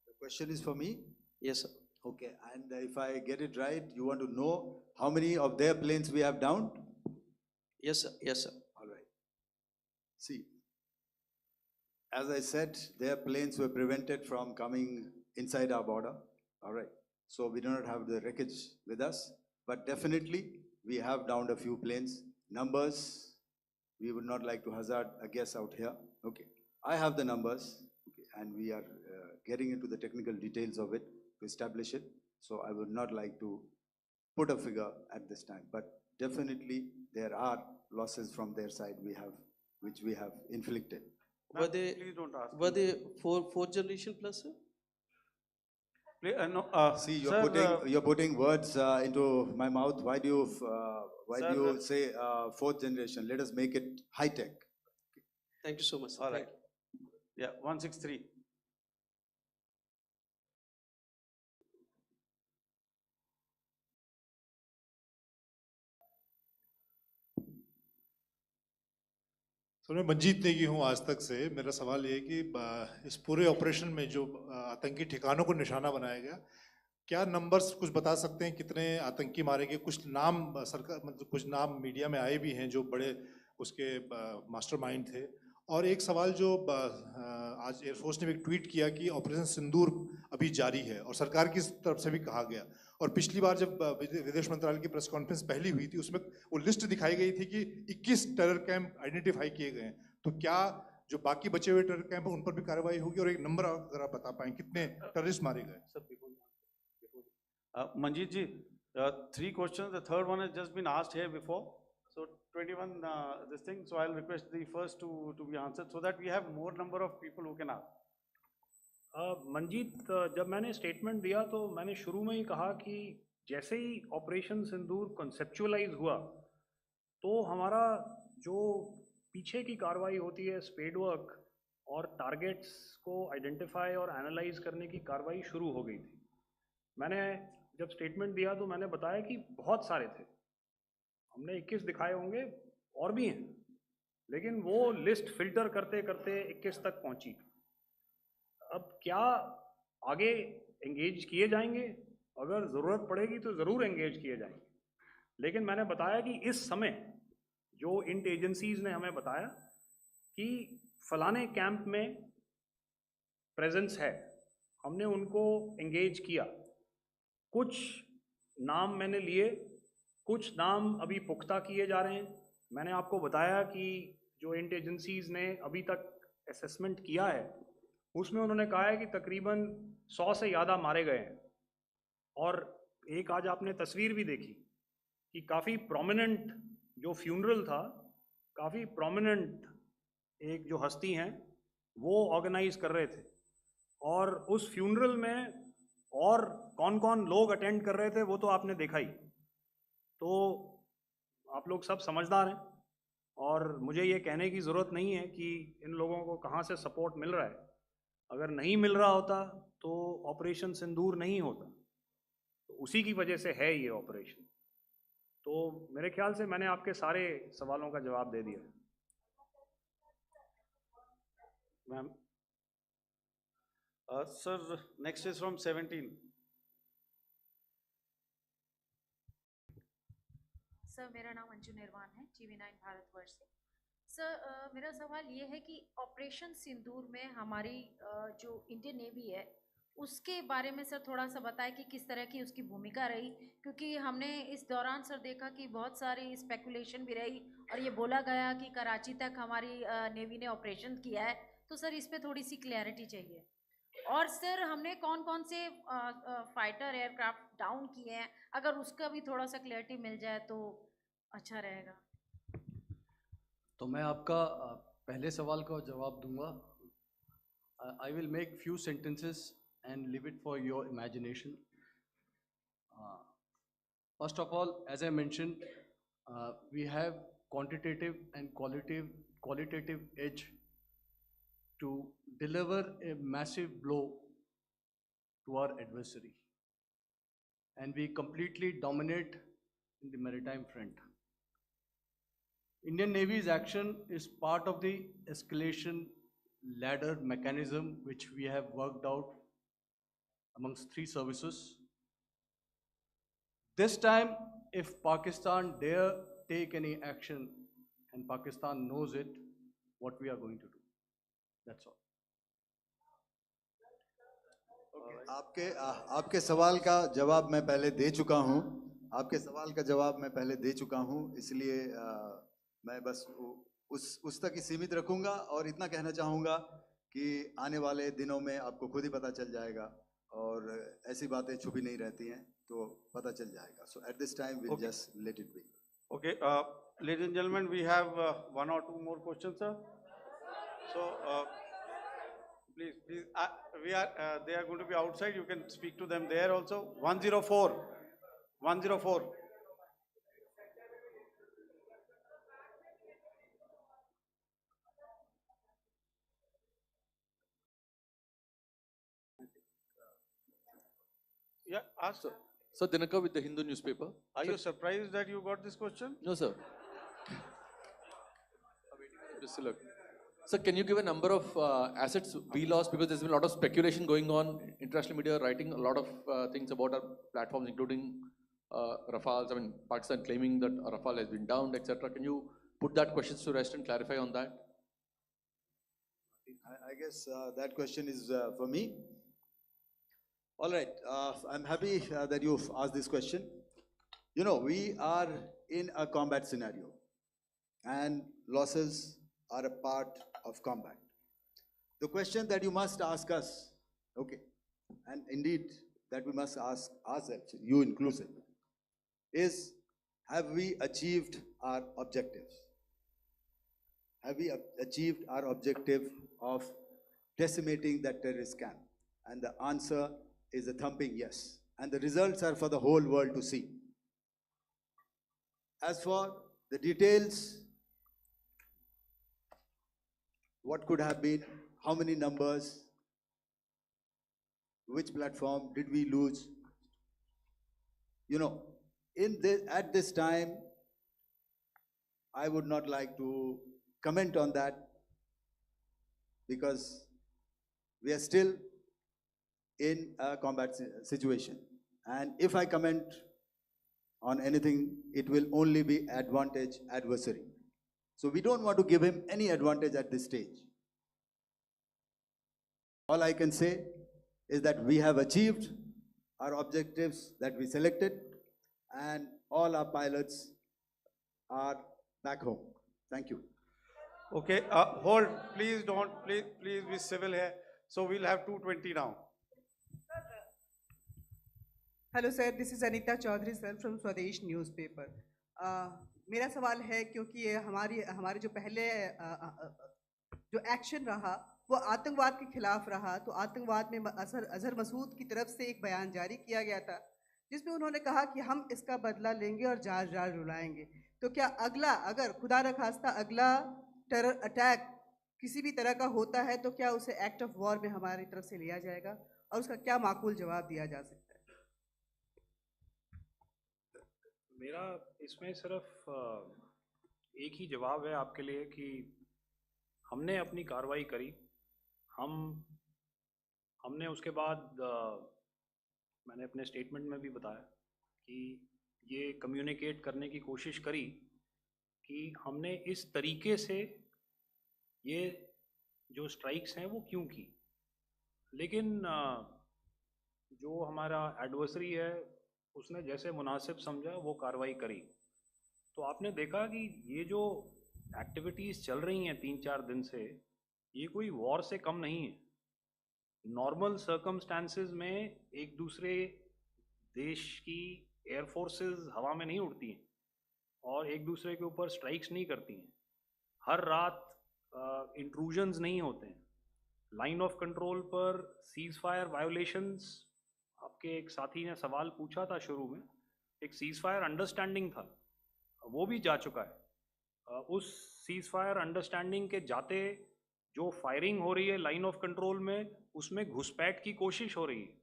The question is for me? Yes, sir. Okay, and if I get it right, you want to know how many of their planes we have downed? Yes, sir. Yes, sir. All right. See, as I said, their planes were prevented from coming inside our border. All right. So we do not have the wreckage with us, but definitely we have downed a few planes. Numbers, we would not like to hazard a guess out here. Okay. I have the numbers. Okay. and we are getting into the technical details of it to establish it. So I would not like to put a figure at this time, but definitely there are losses from their side which we have inflicted. Were they, Please don't ask. were they fourth generation plus, sir? No, See, sir, you're putting words into my mouth. Why do Sir, you say fourth generation? Let us make it high tech. Thank you so much, sir. all right. Thank you. Yeah, 163. तो मैं मंजीत नेगी हूँ आज तक से। मेरा सवाल ये है कि इस पूरे ऑपरेशन में जो आतंकी ठिकानों को निशाना बनाया गया, क्या नंबर्स कुछ बता सकते हैं कितने आतंकी मारे गए? कुछ नाम सरकार मतलब कुछ नाम मीडिया में आए भी हैं जो बड़े उसके मास्टरमाइंड थे। और एक सवाल जो आज एयरफोर्स ने भी एक ट्वीट किया कि ऑपरेशन सिंदूर अभी जारी है और सरकार की तरफ से भी कहा गया। और पिछली बार जब विदेश मंत्रालय की प्रेस कॉन्फ्रेंस पहली हुई थी उसमें वो लिस्ट दिखाई गई थी कि 21 टेरर कैंप आइडेंटिफाई किए गए हैं। तो क्या जो बाकी बचे हुए टेरर कैंप हैं उन पर भी कार्रवाई होगी? और एक नंबर अगर आप बता पाएं कितने टेररिस्ट मारे गए? Manjeet ji, 3 questions. The third one has just been asked here before. So 21 this thing. So I'll request the first two to be answered so that we have more number of people who can ask. Manjeet, जब मैंने statement दिया तो मैंने शुरू में ही कहा कि जैसे ही ऑपरेशन सिंदूर कॉन्सेप्चुअलाइज हुआ तो हमारा जो पीछे की कार्रवाई होती है स्पेड वर्क और टारगेट्स को आइडेंटिफाई और एनालाइज करने की कार्रवाई शुरू हो गई थी। मैंने जब स्टेटमेंट दिया तो मैंने बताया कि बहुत सारे थे, हमने 21 दिखाए होंगे और भी हैं, लेकिन वो लिस्ट फिल्टर करते करते 21 तक पहुंची। अब क्या आगे एंगेज किए जाएंगे? अगर ज़रूरत पड़ेगी तो ज़रूर एंगेज किए जाएंगे, लेकिन मैंने बताया कि इस समय जो इंट एजेंसीज ने हमें बताया कि फलाने कैंप में प्रेजेंस है, हमने उनको एंगेज किया। कुछ नाम मैंने लिए, कुछ नाम अभी पुख्ता किए जा रहे हैं। मैंने आपको बताया कि जो इंट एजेंसीज ने अभी तक असेसमेंट किया है उसमें उन्होंने कहा है कि तकरीबन 100 से ज़्यादा मारे गए हैं। और एक आज आपने तस्वीर भी देखी कि काफ़ी प्रोमिनेंट जो फ्यूनरल था, काफ़ी प्रोमिनेंट एक जो हस्ती हैं वो ऑर्गेनाइज कर रहे थे, और उस फ्यूनरल में और कौन कौन लोग अटेंड कर रहे थे वो तो आपने देखा ही। तो आप लोग सब समझदार हैं और मुझे ये कहने की ज़रूरत नहीं है कि इन लोगों को कहाँ से सपोर्ट मिल रहा है। अगर नहीं मिल रहा होता तो ऑपरेशन सिंदूर नहीं होता, तो उसी की वजह से है ये ऑपरेशन। तो मेरे ख्याल से मैंने आपके सारे सवालों का जवाब दे दिया। Ma'am. Sir, next is from 17. Sir, मेरा नाम अंजू निर्वाण है, TV9 भारतवर्ष से। सर, मेरा सवाल ये है कि ऑपरेशन सिंदूर में हमारी जो इंडियन नेवी है उसके बारे में सर थोड़ा सा बताएं कि किस तरह की उसकी भूमिका रही, क्योंकि हमने इस दौरान सर देखा कि बहुत सारी स्पेकुलेशन भी रही और ये बोला गया कि कराची तक हमारी नेवी ने ऑपरेशन किया है। तो सर इस पे थोड़ी सी क्लैरिटी चाहिए। और सर हमने कौन कौन से फाइटर एयरक्राफ्ट डाउन किए हैं, अगर उसका भी थोड़ा सा क्लैरिटी मिल जाए तो अच्छा रहेगा। तो मैं आपका पहले सवाल का जवाब दूंगा। I will make few sentences and leave it for your imagination. First of all, as I mentioned, we have quantitative and qualitative edge to deliver a massive blow to our adversary, and we completely dominate in the maritime front. Indian Navy's action is part of the escalation ladder mechanism which we have worked out amongst 3 services. This time, if Pakistan dare take any action, and Pakistan knows it, what we are going to do. That's all. आपके सवाल का जवाब मैं पहले दे चुका हूं। आपके सवाल का जवाब मैं पहले दे चुका हूं, इसलिए मैं बस उस तक ही सीमित रखूंगा और इतना कहना चाहूँगा कि आने वाले दिनों में आपको खुद ही पता चल जाएगा और ऐसी बातें छुपी नहीं रहती हैं तो पता चल जाएगा. So at this time we'll just let it be. Okay, ladies and gentlemen, we have one or two more questions, sir. So, please, they are going to be outside. You can speak to them there also. 104, 104. Yeah, ask. Sir, Dinakar with the Hindu newspaper. Are you surprised that you got this question? No, sir. Just look. Sir, can you give a number of assets we lost, because there's been a lot of speculation going on, international media writing a lot of things about our platforms, including Rafales. I mean, Pakistan claiming that Rafale has been downed, etc. Can you put that question to rest and clarify on that? I guess that question is for me. All right, I'm happy that you've asked this question. You know, we are in a combat scenario and losses are a part of combat. The question that you must ask us, okay, and indeed that we must ask ourselves, you inclusive, is have we achieved our objectives? Have we achieved our objective of decimating that terrorist camp? And the answer is a thumping yes. And the results are for the whole world to see. As for the details, what could have been, how many numbers, which platform did we lose? You know, at this time, I would not like to comment on that because we are still in a combat situation. And if I comment on anything, it will only be advantage adversary. So we don't want to give him any advantage at this stage. All I can say is that we have achieved our objectives that we selected and all our pilots are back home. Thank you. Okay, hold, please don't, please be civil here. So we'll have 220 now. Hello sir, this is Anita Chaudhary sir from Swadesh newspaper. मेरा सवाल है, क्योंकि ये हमारे जो पहले जो action रहा वो आतंकवाद के खिलाफ रहा, तो आतंकवाद में अजहर मसूद की तरफ से एक बयान जारी किया गया था जिसमें उन्होंने कहा कि हम इसका बदला लेंगे और जाज रुलाएंगे. तो क्या अगला, अगर खुदा न खास्ता अगला टेरर अटैक किसी भी तरह का होता है तो क्या उसे एक्ट ऑफ वॉर में हमारी तरफ से लिया जाएगा और उसका क्या माकूल जवाब दिया जा सकता है? मेरा इसमें सिर्फ एक ही जवाब है आपके लिए कि हमने अपनी कार्रवाई करी. हमने उसके बाद मैंने अपने स्टेटमेंट में भी बताया कि ये कम्युनिकेट करने की कोशिश करी कि हमने इस तरीके से ये जो स्ट्राइक्स हैं वो क्यों की. लेकिन जो हमारा एडवर्सरी है उसने जैसे मुनासिब समझा वो कार्रवाई करी. तो आपने देखा कि ये जो एक्टिविटीज़ चल रही हैं 3-4 दिन से, ये कोई वॉर से कम नहीं है. नॉर्मल सर्कमस्टांसेस में एक दूसरे देश की एयर फोर्सेस हवा में नहीं उड़ती हैं और एक दूसरे के ऊपर स्ट्राइक्स नहीं करती हैं. हर रात इंट्रूजन्स नहीं होते हैं. लाइन ऑफ कंट्रोल पर सीज फायर वायोलेशंस, आपके एक साथी ने सवाल पूछा था शुरू में, एक सीज फायर अंडरस्टैंडिंग था, वो भी जा चुका है. उस सीज फायर अंडरस्टैंडिंग के जाते जो फायरिंग हो रही है लाइन ऑफ कंट्रोल में, उसमें घुसपैठ की कोशिश हो रही है.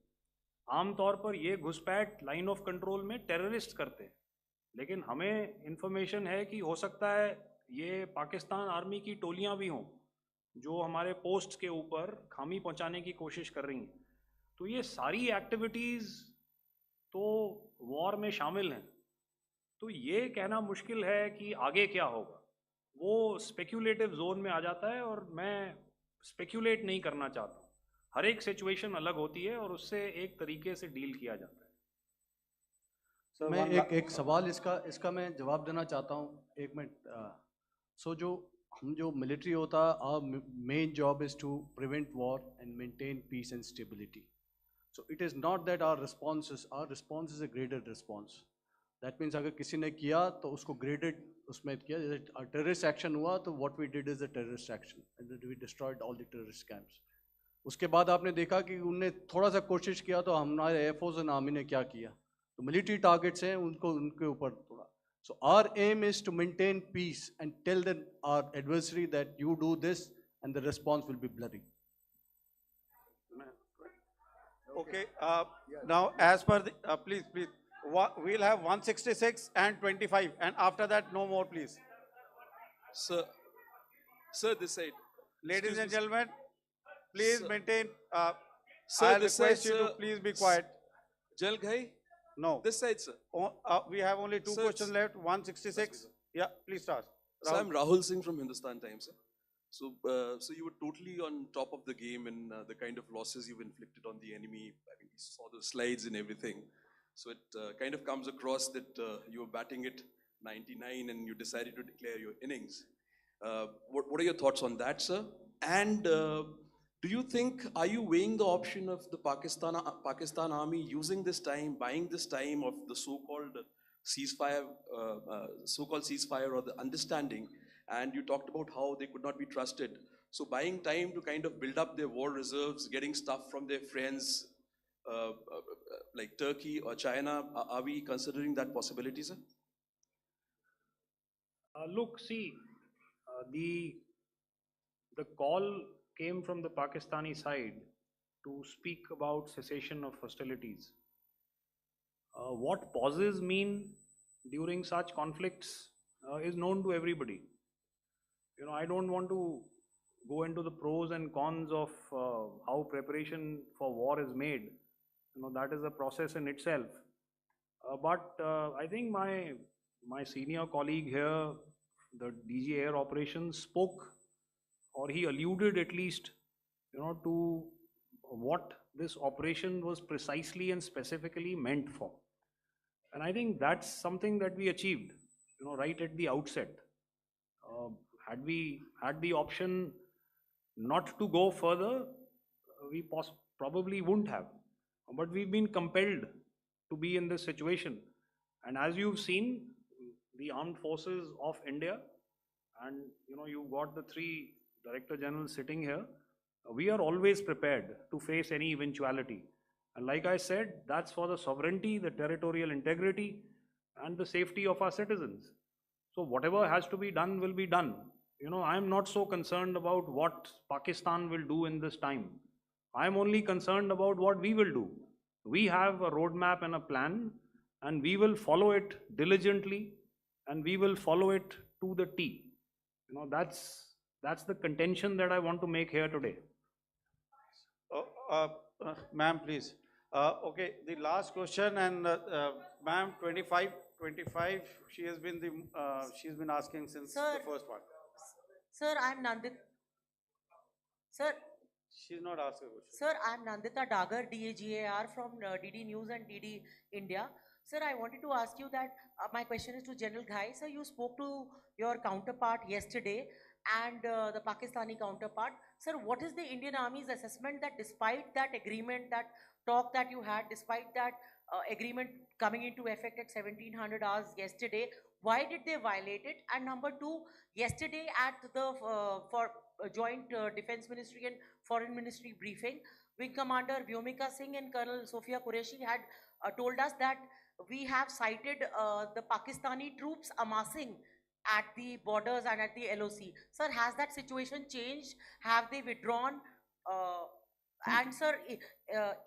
आमतौर पर ये घुसपैठ लाइन ऑफ कंट्रोल में टेररिस्ट करते हैं, लेकिन हमें इंफॉर्मेशन है कि हो सकता है ये पाकिस्तान आर्मी की टोलियां भी हों जो हमारे पोस्ट के ऊपर खामी पहुंचाने की कोशिश कर रही हैं. तो ये सारी एक्टिविटीज़ तो वॉर में शामिल हैं. तो ये कहना मुश्किल है कि आगे क्या होगा, वो स्पेक्यूलेटिव जोन में आ जाता है और मैं स्पेक्यूलेट नहीं करना चाहता हूँ. हर एक सिचुएशन अलग होती है और उससे एक तरीके से डील किया जाता है. मैं एक सवाल इसका मैं जवाब देना चाहता हूँ. 1 मिनट. सो जो हम जो military होता है, our main job is to prevent war and maintain peace and stability. So it is not that our response is a graded response. That means अगर किसी ने किया तो उसको graded उसमें किया, जैसे terrorist action हुआ तो what we did is a terrorist action and then we destroyed all the terrorist camps. उसके बाद आपने देखा कि उनने थोड़ा सा कोशिश किया तो हमारे एयरफोर्स एंड आर्मी ने क्या किया, तो मिलिट्री टारगेट्स हैं उनको उनके ऊपर थोड़ा. So our aim is to maintain peace and tell our adversary that you do this and the response will be bloody. Okay, now as per the, please, we'll have 166 and 25, and after that, no more, please. Sir, this side. Ladies Excuse and me, gentlemen, please Sir. maintain, Sir, I'll this request side, you to sir. please be quiet. Jal Ghai? No. This side, sir. We have only two Sir, questions left, 166. Yeah, please start. So I'm Rahul Singh from Hindustan Times, sir. So, so you were totally on top of the game in the kind of losses you've inflicted on the enemy. I mean, we saw the slides and everything. So it kind of comes across that you were batting it 99 and you decided to declare your innings. What are your thoughts on that, sir? And do you think, are you weighing the option of the Pakistan army using this time, buying this time of the so-called ceasefire, or the understanding? And you talked about how they could not be trusted. So buying time to kind of build up their war reserves, getting stuff from their friends like Turkey or China, are we considering that possibility, sir? Look, see, the call came from the Pakistani side to speak about cessation of hostilities. What pauses mean during such conflicts is known to everybody. You know, I don't want to go into the pros and cons of how preparation for war is made. You know, that is a process in itself. But I think my senior colleague here, the DG Air Operations, spoke, or he alluded at least, you know, to what this operation was precisely and specifically meant for. And I think that's something that we achieved, you know, right at the outset. Had we had the option not to go further, we probably wouldn't have. But we've been compelled to be in this situation. And as you've seen, the armed forces of India, and you know, you've got the three Director Generals sitting here, we are always prepared to face any eventuality. And like I said, that's for the sovereignty, the territorial integrity, and the safety of our citizens. So whatever has to be done will be done. You know, I'm not so concerned about what Pakistan will do in this time. I'm only concerned about what we will do. We have a roadmap and a plan, and we will follow it diligently, and we will follow it to the T. You know, that's the contention that I want to make here today. Ma'am, please. Okay, the last question, and ma'am, 25, she has been she's been asking since Sir, the first one. Sir, I'm Nandita. Sir, She's not asking a question. Sir, I'm Nandita Dagar, DAGAR from DD News and DD India. Sir, I wanted to ask you that my question is to General Ghai. Sir, you spoke to your counterpart yesterday and the Pakistani counterpart. Sir, what is the Indian Army's assessment that despite that agreement, that talk that you had, despite that agreement coming into effect at 1700 hours yesterday, why did they violate it? And number two, yesterday at the joint Defense Ministry and Foreign Ministry briefing, Wing Commander Vyomika Singh and Colonel Sofia Qureshi had told us that we have cited the Pakistani troops amassing at the borders and at the LOC. Sir, has that situation changed? Have they withdrawn? And sir,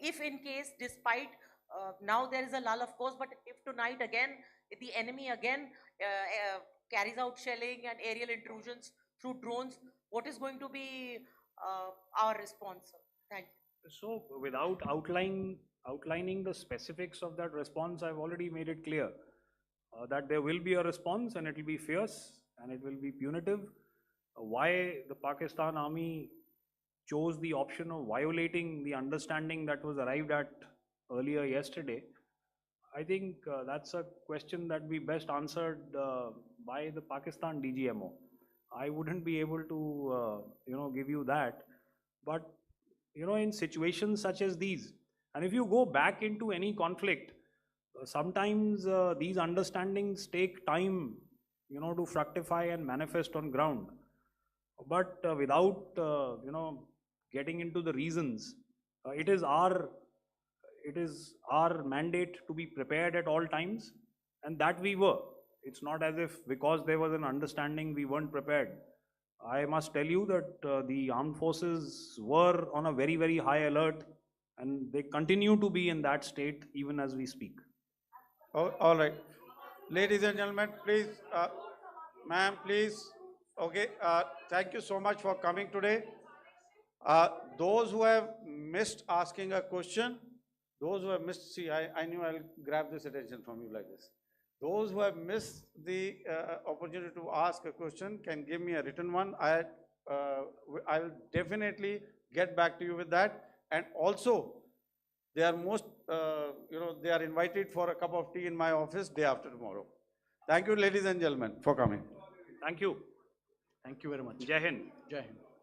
if in case, despite now there is a lull, of course, but if tonight again, if the enemy again carries out shelling and aerial intrusions through drones, what is going to be our response, sir? Thank you. So without outlining the specifics of that response, I've already made it clear that there will be a response and it will be fierce and it will be punitive. Why the Pakistan Army chose the option of violating the understanding that was arrived at earlier yesterday, I think that's a question that we best answered by the Pakistan DGMO. I wouldn't be able to, give you that. But, in situations such as these, and if you go back into any conflict, sometimes these understandings take time, to fructify and manifest on ground. But without, getting into the reasons, it is our mandate to be prepared at all times, and that we were. It's not as if because there was an understanding we weren't prepared. I must tell you that the armed forces were on a very, very high alert, and they continue to be in that state even as we speak. All right. Ladies and gentlemen, please, ma'am, please. Okay, thank you so much for coming today. Those who have missed asking a question, those who have missed, see, I knew I'll grab this attention from you like this. Those who have missed the opportunity to ask a question can give me a written one. I will definitely get back to you with that. And also, they are they are invited for a cup of tea in my office day after tomorrow. Thank you, ladies and gentlemen, for coming. Thank you. Thank you very much. Jai Hind. Jai Hind.